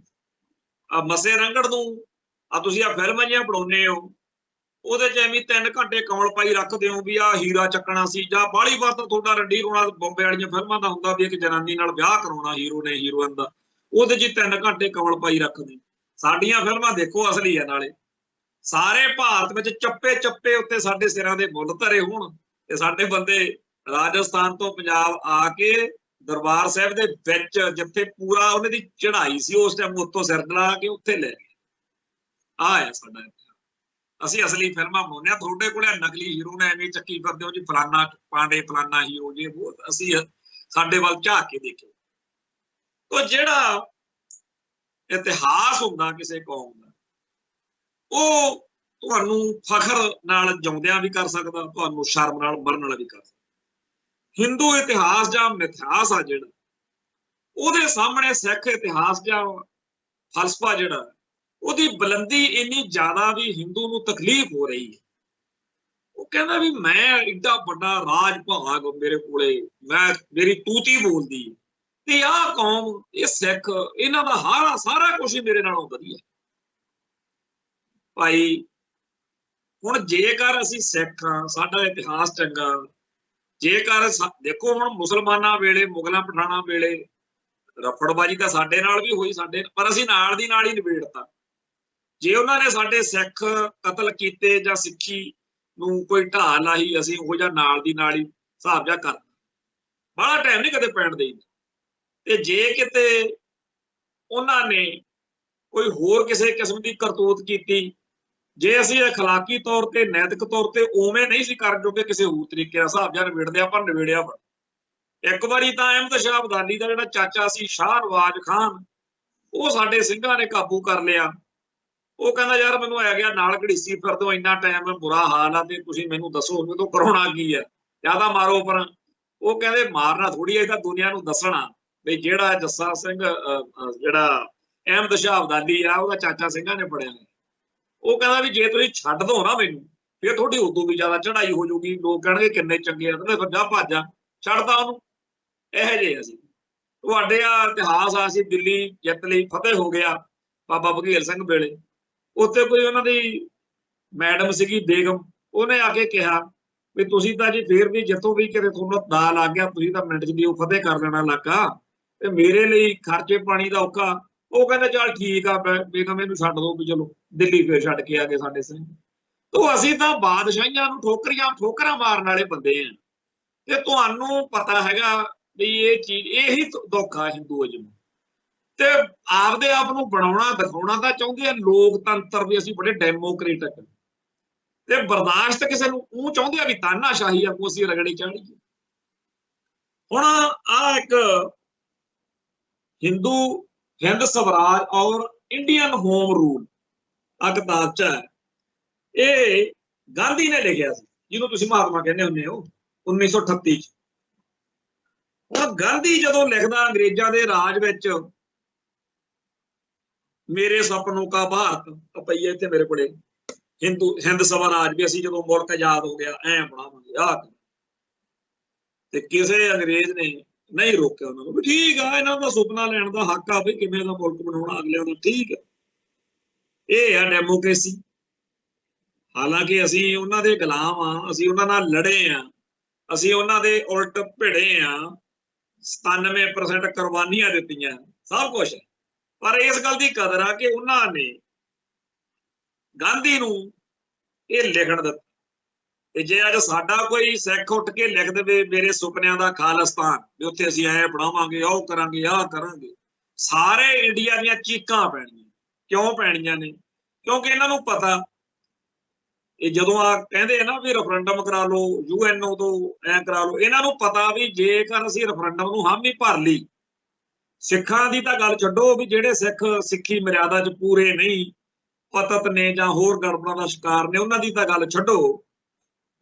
ਆ ਮੱਸੇ ਰੰਗੜ ਨੂੰ, ਆ ਤੁਸੀਂ ਆ ਫਿਲਮਾਂ ਜਿਹੀਆਂ ਬਣਾਉਂਦੇ ਹੋ ਉਹਦੇ 'ਚ ਐਵੇਂ 3 ਘੰਟੇ ਕਮਲ ਪਾਈ ਰੱਖਦੇ ਹੋ ਵੀ ਆ ਹੀਰਾ ਚੱਕਣਾ ਸੀ, ਜਾਂ ਬਾਹਲੀ ਵਾਰ ਤਾਂ ਤੁਹਾਡਾ ਰੱਡੀ ਰੋਣਾ ਬੰਬੇ ਵਾਲੀਆਂ ਫਿਲਮਾਂ ਦਾ ਹੁੰਦਾ ਵੀ ਇੱਕ ਜਨਾਨੀ ਨਾਲ ਵਿਆਹ ਕਰਾਉਣਾ ਹੀਰੋ ਨੇ ਹੀਰੋਇਨ ਦਾ, ਉਹਦੇ 'ਚ 3 ਘੰਟੇ ਕਮਲ ਪਾਈ ਰੱਖਦੇ। ਸਾਡੀਆਂ ਫਿਲਮਾਂ ਦੇਖੋ ਅਸਲੀ ਆ, ਨਾਲੇ ਸਾਰੇ ਭਾਰਤ ਵਿੱਚ ਚੱਪੇ ਚੱਪੇ ਉੱਤੇ ਸਾਡੇ ਸਿਰਾਂ ਦੇ ਮੁੱਲ ਧਰੇ ਹੋਣ, ਤੇ ਸਾਡੇ ਬੰਦੇ ਰਾਜਸਥਾਨ ਤੋਂ ਪੰਜਾਬ ਆ ਕੇ ਦਰਬਾਰ ਸਾਹਿਬ ਦੇ ਵਿੱਚ ਜਿੱਥੇ ਪੂਰਾ ਉਹਨਾਂ ਦੀ ਚੜ੍ਹਾਈ ਸੀ ਉਸ ਟਾਈਮ ਉੱਤੋਂ ਸਿਰ ਲਾ ਕੇ ਉੱਥੇ ਲੈ ਗਏ। ਆ ਸਾਡਾ, ਅਸੀਂ ਅਸਲੀ ਫਿਲਮਾਂ ਬਣਾਉਂਦੇ ਹਾਂ, ਤੁਹਾਡੇ ਕੋਲ ਨਕਲੀ ਹੀਰੋ ਨੇ ਐਵੇਂ ਚੱਕੀ ਫਿਰਦੇ ਹੋ ਜੀ, ਫਲਾਨਾ ਪਾਂਡੇ ਫਲਾਨਾ ਹੀਰੋ ਜੀ, ਉਹ ਅਸੀਂ ਸਾਡੇ ਵੱਲ ਝਾਕ ਕੇ ਦੇਖੋ। ਤਾਂ ਜਿਹੜਾ ਇਤਿਹਾਸ ਹੁੰਦਾ ਕਿਸੇ ਕੌਮ ਦਾ, ਉਹ ਤੁਹਾਨੂੰ ਫਖਰ ਨਾਲ ਜਿਉਂਦਿਆਂ ਵੀ ਕਰ ਸਕਦਾ, ਤੁਹਾਨੂੰ ਸ਼ਰਮ ਨਾਲ ਮਰਨ ਨਾਲ ਵੀ ਕਰ ਸਕਦਾ। ਹਿੰਦੂ ਇਤਿਹਾਸ ਜਾਂ ਮਿਥਿਹਾਸ ਆ ਜਿਹੜਾ, ਉਹਦੇ ਸਾਹਮਣੇ ਸਿੱਖ ਇਤਿਹਾਸ ਜਾਂ ਫਲਸਫਾ ਜਿਹੜਾ, ਉਹਦੀ ਬੁਲੰਦੀ ਇੰਨੀ ਜ਼ਿਆਦਾ ਵੀ ਹਿੰਦੂ ਨੂੰ ਤਕਲੀਫ ਹੋ ਰਹੀ ਹੈ। ਉਹ ਕਹਿੰਦਾ ਵੀ ਮੈਂ ਏਡਾ ਵੱਡਾ ਰਾਜ ਭਾਗ ਮੇਰੇ ਕੋਲੇ, ਮੇਰੀ ਤੂਤੀ ਬੋਲਦੀ, ਤੇ ਆਹ ਕੌਮ, ਇਹ ਸਿੱਖ, ਇਹਨਾਂ ਦਾ ਸਾਰਾ ਕੁਛ ਹੀ ਮੇਰੇ ਨਾਲੋਂ ਵਧੀਆ। ਭਾਈ ਹੁਣ ਜੇਕਰ ਅਸੀਂ ਸਿੱਖ ਹਾਂ, ਸਾਡਾ ਇਤਿਹਾਸ ਚੰਗਾ, ਜੇਕਰ ਦੇਖੋ ਹੁਣ ਮੁਸਲਮਾਨਾਂ ਵੇਲੇ, ਮੁਗਲਾਂ ਪਠਾਣਾ ਵੇਲੇ ਰਫੜਬਾਜੀ ਤਾਂ ਸਾਡੇ ਨਾਲ ਵੀ ਹੋਈ, ਪਰ ਅਸੀਂ ਨਾਲ ਦੀ ਨਾਲ ਹੀ ਨਿਬੇੜਤਾ। ਜੇ ਉਹਨਾਂ ਨੇ ਸਾਡੇ ਸਿੱਖ ਕਤਲ ਕੀਤੇ ਜਾਂ ਸਿੱਖੀ ਨੂੰ ਕੋਈ ਢਾਹ ਲਾਹੀ, ਅਸੀਂ ਉਹ ਜਿਹਾ ਨਾਲ ਦੀ ਨਾਲ ਹੀ ਹਿਸਾਬ ਜਿਹਾ ਕਰਤਾ, ਬਾਹਲਾ ਟਾਈਮ ਨਹੀਂ ਕਦੇ ਪੈਣ ਦੇਈ। ਤੇ ਜੇ ਕਿਤੇ ਉਹਨਾਂ ਨੇ ਕੋਈ ਹੋਰ ਕਿਸੇ ਕਿਸਮ ਦੀ ਕਰਤੂਤ ਕੀਤੀ, ਜੇ ਅਸੀਂ ਅਖਲਾਕੀ ਤੌਰ ਤੇ, ਨੈਤਿਕ ਤੌਰ ਤੇ ਉਵੇਂ ਨਹੀਂ ਸੀ ਕਰ ਜੋਗੇ, ਕਿਸੇ ਹੋਰ ਤਰੀਕੇ ਨਾਲ ਹਿਸਾਬ ਜਿਹਾ ਨਿਬੇੜਦੇ, ਆਪਾਂ ਨਿਬੇੜਿਆ। ਇੱਕ ਵਾਰੀ ਤਾਂ ਅਹਿਮਦ ਸ਼ਾਹ ਅਬਦਾਲੀ ਦਾ ਜਿਹੜਾ ਚਾਚਾ ਸੀ ਸ਼ਾਹ ਨਵਾਜ਼ ਖਾਨ, ਉਹ ਸਾਡੇ ਸਿੰਘਾਂ ਨੇ ਕਾਬੂ ਕਰ ਲਿਆ। ਉਹ ਕਹਿੰਦਾ ਯਾਰ ਮੈਨੂੰ ਆ ਗਿਆ ਨਾਲ ਘੜੀਸੀ ਫਿਰਦੇ ਹੋ, ਇੰਨਾ ਟਾਈਮ ਬੁਰਾ ਹਾਲ ਆ, ਤੇ ਤੁਸੀਂ ਮੈਨੂੰ ਦੱਸੋ ਮੈਨੂੰ ਕਰਾਉਣਾ ਕੀ ਆ, ਜਿਆਦਾ ਮਾਰੋ ਪਰ। ਉਹ ਕਹਿੰਦੇ ਮਾਰਨਾ ਥੋੜੀ, ਇਹ ਤਾਂ ਦੁਨੀਆ ਨੂੰ ਦੱਸਣਾ ਵੀ ਜਿਹੜਾ ਜੱਸਾ ਸਿੰਘ, ਜਿਹੜਾ ਅਹਿਮਦ ਸ਼ਾਹ ਅਬਦਾਲੀ ਆ, ਉਹਦਾ ਚਾਚਾ ਸਿੰਘਾਂ ਨੇ ਫੜਿਆ। ਉਹ ਕਹਿੰਦਾ ਵੀ ਜੇ ਤੁਸੀਂ ਛੱਡ ਦੋ ਨਾ ਮੈਨੂੰ, ਫਿਰ ਤੁਹਾਡੀ ਉਦੋਂ ਵੀ ਜ਼ਿਆਦਾ ਚੜ੍ਹਾਈ ਹੋ ਜਾਊਗੀ, ਲੋਕ ਕਹਿਣਗੇ ਕਿੰਨੇ ਚੰਗੇ ਆ, ਫਿਰ ਜਾ ਭਾਜਾ, ਛੱਡਦਾ ਉਹਨੂੰ। ਇਹੋ ਜਿਹੇ ਅਸੀਂ, ਤੁਹਾਡੇ ਆ ਇਤਿਹਾਸ ਆ, ਅਸੀਂ ਦਿੱਲੀ ਜਿੱਤ ਲਈ, ਫਤਿਹ ਹੋ ਗਿਆ ਬਾਬਾ ਬਘੇਲ ਸਿੰਘ ਵੇਲੇ। ਉੱਥੇ ਕੋਈ ਉਹਨਾਂ ਦੀ ਮੈਡਮ ਸੀਗੀ ਬੇਗਮ, ਉਹਨੇ ਆ ਕੇ ਕਿਹਾ ਵੀ ਤੁਸੀਂ ਤਾਂ ਜੀ ਫੇਰ ਵੀ ਜਿੱਥੋਂ ਵੀ ਕਿਤੇ ਤੁਹਾਨੂੰ ਦਾ ਲੱਗ ਗਿਆ, ਤੁਸੀਂ ਤਾਂ ਮਿੰਟ 'ਚ ਵੀ ਉਹ ਫਤਿਹ ਕਰ ਲੈਣਾ ਇਲਾਕਾ, ਤੇ ਮੇਰੇ ਲਈ ਖਰਚੇ ਪਾਣੀ ਦਾ ਔਖਾ। ਉਹ ਕਹਿੰਦੇ ਚੱਲ ਠੀਕ ਆ ਬੇਗਮ, ਇਹਨੂੰ ਛੱਡ ਦੋ ਵੀ, ਚਲੋ ਦਿੱਲੀ ਫੇਰ ਛੱਡ ਕੇ ਆ ਗਏ ਸਾਡੇ ਸਿੰਘ। ਤੋ ਅਸੀਂ ਤਾਂ ਬਾਦਸ਼ਾਹੀਆਂ ਨੂੰ ਠੋਕਰਾਂ ਮਾਰਨ ਵਾਲੇ ਬੰਦੇ ਆ, ਤੇ ਤੁਹਾਨੂੰ ਪਤਾ ਹੈਗਾ ਵੀ ਇਹ ਚੀਜ਼, ਇਹੀ ਦੁੱਖ ਆ ਹਿੰਦੂਇਜ਼ਮ। ਤੇ ਆਪਦੇ ਆਪ ਨੂੰ ਬਣਾਉਣਾ ਦਿਖਾਉਣਾ ਤਾਂ ਚਾਹੁੰਦੇ ਆ ਲੋਕਤੰਤਰ, ਵੀ ਅਸੀਂ ਬੜੇ ਡੈਮੋਕ੍ਰੇਟਿਕ, ਤੇ ਬਰਦਾਸ਼ਤ ਕਿਸੇ ਨੂੰ ਉਹ ਚਾਹੁੰਦੇ ਆ ਵੀ ਤਾਨਾਸ਼ਾਹੀ ਆ, ਅਸੀਂ ਰਗੜੀ ਚਾੜੀਏ। ਹੁਣ ਆ ਇੱਕ ਹਿੰਦ ਸਵਰਾਜ ਔਰ ਇੰਡੀਅਨ ਹੋਮ ਰੂਲ ਆ ਕਿਤਾਬ 'ਚ ਹੈ, ਇਹ ਗਾਂਧੀ ਨੇ ਲਿਖਿਆ ਸੀ, ਜਿਹਨੂੰ ਤੁਸੀਂ ਮਹਾਤਮਾ ਕਹਿੰਦੇ ਹੁੰਦੇ ਹੋ, 1938 'ਚ। ਹੁਣ ਗਾਂਧੀ ਜਦੋਂ ਲਿਖਦਾ ਅੰਗਰੇਜ਼ਾਂ ਦੇ ਰਾਜ ਵਿੱਚ, ਮੇਰੇ ਸੁਪਨੋਂ ਕਾ ਭਾਰਤ ਪਈ ਹੈ ਇੱਥੇ ਮੇਰੇ ਕੋਲੇ, ਹਿੰਦ ਸਵਰਾਜ, ਵੀ ਅਸੀਂ ਜਦੋਂ ਮੁਲਕ ਆਜ਼ਾਦ ਹੋ ਗਿਆ ਐ ਬਣਾਵਾਂਗੇ ਆਹ, ਤੇ ਕਿਸੇ ਅੰਗਰੇਜ਼ ਨੇ ਨਹੀਂ ਰੋਕਿਆ ਉਹਨਾਂ ਨੂੰ ਵੀ ਠੀਕ ਆ, ਇਹਨਾਂ ਦਾ ਸੁਪਨਾ ਲੈਣ ਦਾ ਹੱਕ ਆ ਵੀ ਕਿਵੇਂ ਦਾ ਮੁਲਕ ਬਣਾਉਣਾ ਅਗਲਿਆਂ ਦਾ, ਠੀਕ ਆ, ਇਹ ਆ ਡੈਮੋਕ੍ਰੇਸੀ। ਹਾਲਾਂਕਿ ਅਸੀਂ ਉਹਨਾਂ ਦੇ ਗੁਲਾਮ ਆ, ਅਸੀਂ ਉਹਨਾਂ ਨਾਲ ਲੜੇ ਆ, ਅਸੀਂ ਉਹਨਾਂ ਦੇ ਉਲਟ ਭਿੜੇ ਆ, 97% ਕੁਰਬਾਨੀਆਂ ਦਿੱਤੀਆਂ, ਸਭ ਕੁਛ। ਪਰ ਇਸ ਗੱਲ ਦੀ ਕਦਰ ਆ ਕਿ ਉਹਨਾਂ ਨੇ ਗਾਂਧੀ ਨੂੰ ਇਹ ਲਿਖਣ ਦਿੱਤਾ ਤੇ ਜੇ ਅੱਜ ਸਾਡਾ ਕੋਈ ਸਿੱਖ ਉੱਠ ਕੇ ਲਿਖ ਦੇਵੇ ਮੇਰੇ ਸੁਪਨਿਆਂ ਦਾ ਖਾਲਿਸਤਾਨ, ਵੀ ਉੱਥੇ ਅਸੀਂ ਐ ਬਣਾਵਾਂਗੇ, ਉਹ ਕਰਾਂਗੇ, ਆਹ ਕਰਾਂਗੇ, ਸਾਰੇ ਇੰਡੀਆ ਦੀਆਂ ਚੀਕਾਂ ਪੈਣੀਆਂ। ਕਿਉਂ ਪੈਣੀਆਂ ਨੇ? ਕਿਉਂਕਿ ਇਹਨਾਂ ਨੂੰ ਪਤਾ, ਇਹ ਜਦੋਂ ਆ ਕਹਿੰਦੇ ਆ ਨਾ ਵੀ ਰੈਫਰੈਂਡਮ ਕਰਾ ਲਓ, UNO ਤੋਂ ਐ ਕਰਾ ਲਓ, ਇਹਨਾਂ ਨੂੰ ਪਤਾ ਵੀ ਜੇਕਰ ਅਸੀਂ ਰੈਫਰੈਂਡਮ ਨੂੰ ਹਾਮੀ ਭਰ ਲਈ, ਸਿੱਖਾਂ ਦੀ ਤਾਂ ਗੱਲ ਛੱਡੋ, ਵੀ ਜਿਹੜੇ ਸਿੱਖ ਸਿੱਖੀ ਮਰਿਆਦਾ 'ਚ ਪੂਰੇ ਨਹੀਂ, ਪਤਤ ਨੇ ਜਾਂ ਹੋਰ ਗੜਬੜਾਂ ਦਾ ਸ਼ਿਕਾਰ ਨੇ, ਉਹਨਾਂ ਦੀ ਤਾਂ ਗੱਲ ਛੱਡੋ,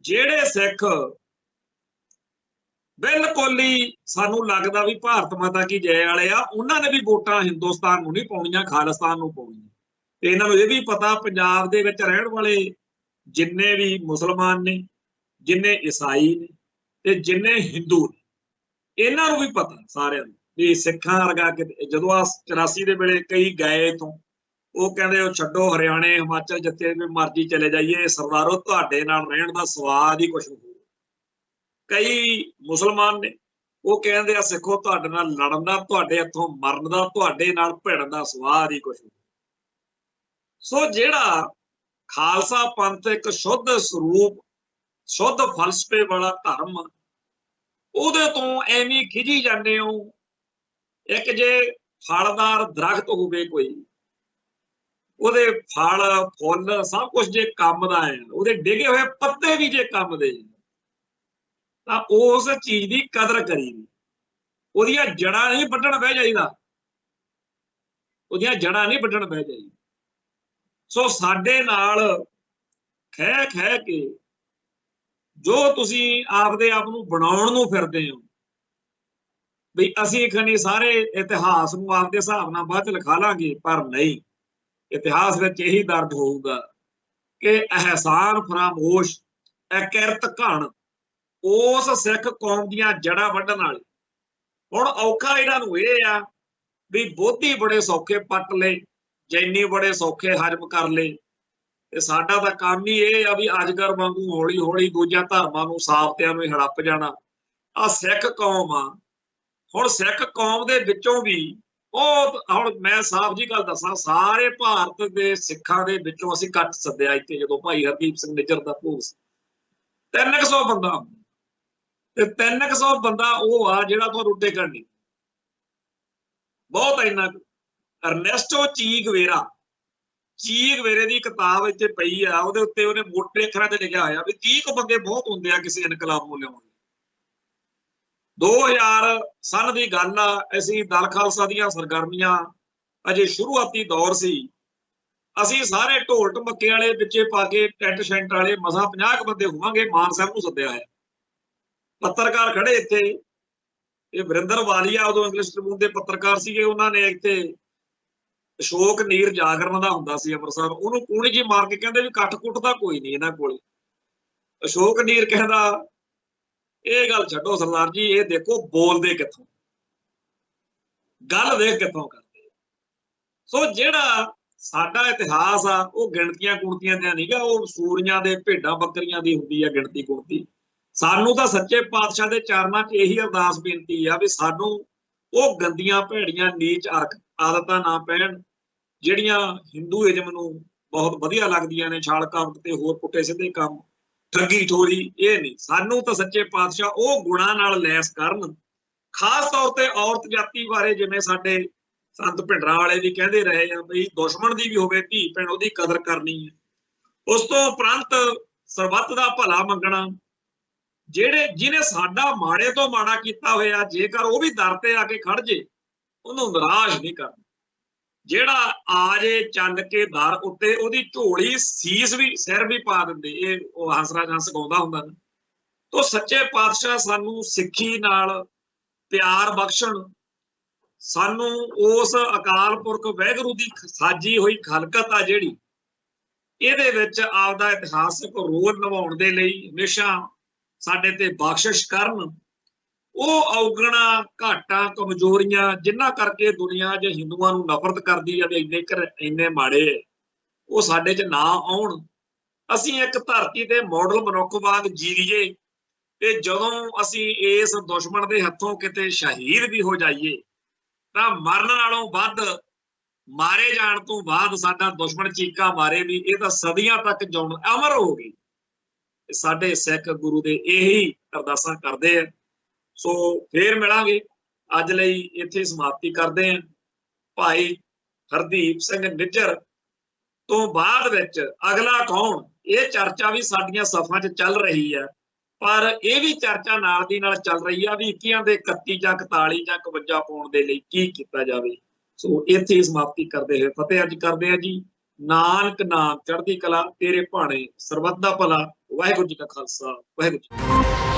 ਜਿਹੜੇ ਸਿੱਖ ਬਿਲਕੁਲ ਹੀ ਸਾਨੂੰ ਲੱਗਦਾ ਵੀ ਭਾਰਤ ਮਾਤਾ ਕੀ ਜੈ ਵਾਲੇ ਆ, ਉਹਨਾਂ ਨੇ ਵੀ ਵੋਟਾਂ ਹਿੰਦੁਸਤਾਨ ਨੂੰ ਨਹੀਂ ਪਾਉਣੀਆਂ, ਖਾਲਿਸਤਾਨ ਨੂੰ ਪਾਉਣੀਆਂ। ਤੇ ਇਹਨਾਂ ਨੂੰ ਇਹ ਵੀ ਪਤਾ ਪੰਜਾਬ ਦੇ ਵਿੱਚ ਰਹਿਣ ਵਾਲੇ ਜਿੰਨੇ ਵੀ ਮੁਸਲਮਾਨ ਨੇ, ਜਿੰਨੇ ਈਸਾਈ ਨੇ ਤੇ ਜਿੰਨੇ ਹਿੰਦੂ ਨੇ, ਇਹਨਾਂ ਨੂੰ ਵੀ ਪਤਾ ਸਾਰਿਆਂ ਨੂੰ ਵੀ ਸਿੱਖਾਂ ਵਰਗਾ ਜਦੋਂ ਆ 84 ਦੇ ਵੇਲੇ ਕਈ ਗਏ ਤੋਂ, ਉਹ ਕਹਿੰਦੇ ਉਹ ਛੱਡੋ ਹਰਿਆਣੇ ਹਿਮਾਚਲ ਜਿੱਥੇ ਵੀ ਮਰਜ਼ੀ ਚਲੇ ਜਾਈਏ, ਸਰਦਾਰੋ ਤੁਹਾਡੇ ਨਾਲ ਰਹਿਣ ਦਾ ਸਵਾਦ ਹੀ ਕੁਛ ਹੋਰ। ਕਈ ਮੁਸਲਮਾਨ ਨੇ ਉਹ ਕਹਿੰਦੇ ਆ ਸਿੱਖੋ ਤੁਹਾਡੇ ਨਾਲ ਲੜਨ ਦਾ, ਤੁਹਾਡੇ ਹੱਥੋਂ ਮਰਨ ਦਾ, ਤੁਹਾਡੇ ਨਾਲ ਭਿੜਨ ਦਾ ਸਵਾਦ ਹੀ ਕੁਛ ਹੋਰ। ਸੋ ਜਿਹੜਾ ਖਾਲਸਾ ਪੰਥ ਇੱਕ ਸ਼ੁੱਧ ਸਰੂਪ, ਸ਼ੁੱਧ ਫਲਸਫੇ ਵਾਲਾ ਧਰਮ, ਉਹਦੇ ਤੋਂ ਐਵੇਂ ਖਿਜੀ ਜਾਂਦੇ ਹੋ। ਇੱਕ ਜੇ ਫਲਦਾਰ ਦਰਖਤ ਹੋਵੇ ਕੋਈ, ਉਹਦੇ ਫਲ ਫੁੱਲ ਸਭ ਕੁਝ ਜੇ ਕੰਮ ਦਾ ਹੈ, ਉਹਦੇ ਡਿੱਗੇ ਹੋਏ ਪੱਤੇ ਵੀ ਜੇ ਕੰਮ ਦੇ, ਤਾਂ ਉਸ ਚੀਜ਼ ਦੀ ਕਦਰ ਕਰੀ। ਉਹਦੀਆਂ ਜੜ੍ਹਾਂ ਨਹੀਂ ਵੱਢਣ ਬਹਿ ਜਾਈਦਾ, ਉਹਦੀਆਂ ਜੜ੍ਹਾਂ ਨਹੀਂ ਵੱਢਣ ਬਹਿ ਜਾਈਦਾ। ਸੋ ਸਾਡੇ ਨਾਲ ਖਹਿ ਖਹਿ ਕੇ ਜੋ ਤੁਸੀਂ ਆਪਦੇ ਆਪ ਨੂੰ ਬਣਾਉਣ ਨੂੰ ਫਿਰਦੇ ਹੋ, ਵੀ ਅਸੀਂ ਖਨੀ ਸਾਰੇ ਇਤਿਹਾਸ ਨੂੰ ਆਪਦੇ ਹਿਸਾਬ ਨਾਲ ਬਾਅਦ ਚ ਲਿਖਾ ਲਾਂਗੇ, ਪਰ ਨਹੀਂ, ਇਤਿਹਾਸ ਵਿੱਚ ਇਹੀ ਦਰਜ ਹੋਊਗਾ ਕਿ ਅਹਿਸਾਨ ਫਰਾਮੋਸ਼ ਅਕਿਰਤ ਘਣ ਉਸ ਸਿੱਖ ਕੌਮ ਦੀਆਂ ਜੜ੍ਹਾਂ ਵੱਢਣ ਵਾਲੇ। ਹੁਣ ਔਖਾ ਇਹਨਾਂ ਨੂੰ ਇਹ ਆ ਵੀ ਬੋਧੀ ਬੜੇ ਸੌਖੇ ਪੱਟ ਲਏ, ਜੈਨੀ ਬੜੇ ਸੌਖੇ ਹਜਮ ਕਰ ਲਏ, ਤੇ ਸਾਡਾ ਤਾਂ ਕੰਮ ਹੀ ਇਹ ਆ ਵੀ ਅਜਗਰ ਵਾਂਗੂ ਹੌਲੀ ਹੌਲੀ ਦੂਜਿਆਂ ਧਰਮਾਂ ਨੂੰ, ਸਾਬਤਿਆਂ ਨੂੰ ਹੜੱਪ ਜਾਣਾ। ਆ ਸਿੱਖ ਕੌਮ ਆ। ਹੁਣ ਸਿੱਖ ਕੌਮ ਦੇ ਵਿੱਚੋਂ ਵੀ ਉਹ, ਹੁਣ ਮੈਂ ਸਾਫ਼ ਜੀ ਗੱਲ ਦੱਸਾਂ, ਸਾਰੇ ਭਾਰਤ ਦੇ ਸਿੱਖਾਂ ਦੇ ਵਿੱਚੋਂ ਅਸੀਂ ਇਕੱਠ ਸੱਦਿਆ ਇੱਥੇ, ਜਦੋਂ ਭਾਈ ਹਰਦੀਪ ਸਿੰਘ ਨਿੱਜਰ ਦਾ ਭੋਗ ਸੀ, 300 ਬੰਦਾ, ਤੇ 300 ਬੰਦਾ ਉਹ ਆ ਜਿਹੜਾ ਤੁਹਾਨੂੰ ਟਿਕਣ ਨਹੀਂ ਬਹੁਤ ਇੰਨਾ। ਅਰਨੈਸਟੋ ਚੀਗਵੇਰੇ ਦੀ ਕਿਤਾਬ ਇੱਥੇ ਪਈ ਆ, ਉਹਦੇ ਉੱਤੇ ਉਹਨੇ ਮੋਟੇ ਅੱਖਰਾਂ ਤੇ ਲਿਖਿਆ ਹੋਇਆ ਵੀ 30 ਬੰਦੇ ਬਹੁਤ ਹੁੰਦੇ ਆ ਕਿਸੇ ਇਨਕਲਾਬ ਨੂੰ ਲਿਆਉਣ। 2000 ਸਨ ਦੀ ਗੱਲ ਆ, ਅਸੀਂ ਦਲ ਖਾਲਸਾ ਦੀਆਂ ਸਰਗਰਮੀਆਂ ਅਜੇ ਸ਼ੁਰੂਆਤੀ ਦੌਰ ਸੀ, ਅਸੀਂ ਸਾਰੇ ਢੋਲ ਢਮੱਕੇ ਵਾਲੇ ਵਿੱਚੇ ਪਾ ਕੇ ਟੈਂਟ ਸ਼ੈਂਟ ਵਾਲੇ ਮਸਾਂ 50 ਬੰਦੇ ਹੋਵਾਂਗੇ, ਮਾਨ ਸਾਹਿਬ ਨੂੰ ਸੱਦਿਆ ਹੋਇਆ। ਪੱਤਰਕਾਰ ਖੜੇ ਇੱਥੇ, ਇਹ ਵਰਿੰਦਰ ਵਾਲੀਆ ਉਦੋਂ ਇੰਗਲਿਸ਼ ਟ੍ਰਿਬਿਊਨ ਦੇ ਪੱਤਰਕਾਰ ਸੀਗੇ, ਉਹਨਾਂ ਨੇ ਇੱਥੇ ਅਸ਼ੋਕ ਨੀਰ ਜਾਗਰਨ ਦਾ ਹੁੰਦਾ ਸੀ ਅੰਮ੍ਰਿਤਸਰ, ਉਹਨੂੰ ਕੂਣੀ ਜੀ ਮਾਰ ਕੇ ਕਹਿੰਦੇ ਵੀ ਕੱਠ ਕੁੱਟ ਦਾ ਕੋਈ ਨਹੀਂ ਇਹਨਾਂ ਕੋਲ। ਅਸ਼ੋਕ ਨੀਰ ਕਹਿੰਦਾ ਇਹ ਗੱਲ ਛੱਡੋ ਸਰਦਾਰ ਜੀ, ਇਹ ਦੇਖੋ ਬੋਲਦੇ ਕਿੱਥੋਂ, ਗੱਲ ਦੇਖ ਕਿੱਥੋਂ ਕਰਦੇ। ਸੋ ਜਿਹੜਾ ਸਾਡਾ ਇਤਿਹਾਸ ਆ ਉਹ ਗਿਣਤੀਆਂ ਗੁਣਤੀਆਂ ਦਾ ਨਹੀਂਗਾ, ਉਹ ਸੂਰੀਆਂ ਦੇ ਭੇਡਾਂ ਬੱਕਰੀਆਂ ਦੀ ਹੁੰਦੀ ਆ ਗਿਣਤੀ ਗੁਣਤੀ। ਸਾਨੂੰ ਤਾਂ ਸੱਚੇ ਪਾਤਸ਼ਾਹ ਦੇ ਚਰਨਾਂ 'ਚ ਇਹੀ ਅਰਦਾਸ ਬੇਨਤੀ ਆ ਵੀ ਸਾਨੂੰ ਉਹ ਗੰਦੀਆਂ ਭੈੜੀਆਂ ਨੀਚ ਆਦਤਾਂ ਨਾ ਪੈਣ ਜਿਹੜੀਆਂ ਹਿੰਦੂਇਜ਼ਮ ਨੂੰ ਬਹੁਤ ਵਧੀਆ ਲੱਗਦੀਆਂ ਨੇ, ਛਾਲ ਕਾਬਤ ਤੇ ਹੋਰ ਪੁੱਠੇ ਸਿੱਧੇ ਕੰਮ, ਠੱਗੀ ਠੋਰੀ, ਇਹ ਨਹੀਂ। ਸਾਨੂੰ ਤਾਂ ਸੱਚੇ ਪਾਤਸ਼ਾਹ ਉਹ ਗੁਣਾਂ ਨਾਲ ਲੈਸ ਕਰਨ। ਖਾਸ ਤੌਰ ਤੇ ਔਰਤ ਜਾਤੀ ਬਾਰੇ ਜਿਵੇਂ ਸਾਡੇ ਸੰਤ ਭਿੰਡਰਾਂ ਵਾਲੇ ਵੀ ਕਹਿੰਦੇ ਰਹੇ ਆ ਬਈ ਦੁਸ਼ਮਣ ਦੀ ਵੀ ਹੋਵੇ ਧੀ ਭੈਣ, ਉਹਦੀ ਕਦਰ ਕਰਨੀ ਹੈ। ਉਸ ਤੋਂ ਉਪਰੰਤ ਸਰਬੱਤ ਦਾ ਭਲਾ ਮੰਗਣਾ। ਜਿਹਨੇ ਸਾਡਾ ਮਾੜੇ ਤੋਂ ਮਾੜਾ ਕੀਤਾ ਹੋਇਆ, ਜੇਕਰ ਉਹ ਵੀ ਦਰ ਤੇ ਆ ਕੇ ਖੜ ਜੇ, ਉਹਨੂੰ ਨਿਰਾਸ਼ ਨਹੀਂ ਕਰਨਾ। ਜਿਹੜਾ ਆ ਜੇ ਚੱਲ ਕੇ ਦਰ ਉੱਤੇ, ਉਹਦੀ ਝੋਲੀ ਸੀਸ ਵੀ, ਸਿਰ ਵੀ ਪਾ ਦਿੰਦੇ। ਇਹ ਉਹ ਹੰਸਰਾਜ ਹੰਸ ਗਾਉਂਦਾ ਹੁੰਦਾ ਨਾ। ਤੋ ਸੱਚੇ ਪਾਤਸ਼ਾਹ ਸਾਨੂੰ ਸਿੱਖੀ ਨਾਲ ਪਿਆਰ ਬਖਸ਼ਣ, ਸਾਨੂੰ ਉਸ ਅਕਾਲ ਪੁਰਖ ਵਾਹਿਗੁਰੂ ਦੀ ਸਾਜੀ ਹੋਈ ਖਲਕਤ ਆ ਜਿਹੜੀ, ਇਹਦੇ ਵਿੱਚ ਆਪਦਾ ਇਤਿਹਾਸਕ ਰੋਲ ਨਿਭਾਉਣ ਦੇ ਲਈ ਹਮੇਸ਼ਾ ਸਾਡੇ ਤੇ ਬਖਸ਼ਿਸ਼ ਕਰਨ। ਉਹ ਔਗਣਾ, ਘਾਟਾਂ, ਕਮਜ਼ੋਰੀਆਂ ਜਿਨ੍ਹਾਂ ਕਰਕੇ ਦੁਨੀਆ 'ਚ ਹਿੰਦੂਆਂ ਨੂੰ ਨਫ਼ਰਤ ਕਰਦੀ ਹੈ ਵੀ ਇੰਨੇ ਮਾੜੇ, ਉਹ ਸਾਡੇ 'ਚ ਨਾ ਆਉਣ। ਅਸੀਂ ਇੱਕ ਧਰਤੀ ਤੇ ਮਾਡਲ ਮਨੁੱਖ ਵਾਂਗ ਜੀਈਏ, ਤੇ ਜਦੋਂ ਅਸੀਂ ਇਸ ਦੁਸ਼ਮਣ ਦੇ ਹੱਥੋਂ ਕਿਤੇ ਸ਼ਹੀਦ ਵੀ ਹੋ ਜਾਈਏ, ਤਾਂ ਮਰਨ ਨਾਲੋਂ ਵੱਧ, ਮਾਰੇ ਜਾਣ ਤੋਂ ਬਾਅਦ ਸਾਡਾ ਦੁਸ਼ਮਣ ਚੀਕਾਂ ਮਾਰੇ ਵੀ ਇਹ ਤਾਂ ਸਦੀਆਂ ਤੱਕ ਜਿਉਣ, ਅਮਰ ਹੋ ਗਈ। ਸਾਡੇ ਸਿੱਖ ਗੁਰੂ ਦੇ ਇਹੀ ਅਰਦਾਸਾਂ ਕਰਦੇ ਆ। ਸੋ ਫੇਰ ਮਿਲਾਂਗੇ, ਅੱਜ ਲਈ ਇੱਥੇ ਸਮਾਪਤੀ ਕਰਦੇ ਹਾਂ। ਭਾਈ ਹਰਦੀਪ ਸਿੰਘ ਨਿੱਜਰ ਤੋਂ ਬਾਅਦ ਵਿੱਚ ਅਗਲਾ ਕੌਣ, ਇਹ ਚਰਚਾ ਵੀ ਸਾਡੀਆਂ ਸਫਾਂ 'ਚ ਚੱਲ ਰਹੀ ਹੈ, ਪਰ ਇਹ ਵੀ ਚਰਚਾ ਨਾਲ ਦੀ ਨਾਲ ਚੱਲ ਰਹੀ ਆ ਵੀ 21 ਦੇ 31 ਜਾਂ 41 ਜਾਂ 51 ਪਾਉਣ ਦੇ ਲਈ ਕੀ ਕੀਤਾ ਜਾਵੇ। ਸੋ ਇੱਥੇ ਸਮਾਪਤੀ ਕਰਦੇ ਹੋਏ ਫਤਿਹ ਅੱਜ ਕਰਦੇ ਆ ਜੀ। ਨਾਨਕ ਨਾਮ ਚੜ੍ਹਦੀ ਕਲਾ, ਤੇਰੇ ਭਾਣੇ ਸਰਬੱਤ ਦਾ ਭਲਾ। ਵਾਹਿਗੁਰੂ ਜੀ ਕਾ ਖਾਲਸਾ, ਵਾਹਿਗੁਰੂ ਜੀ।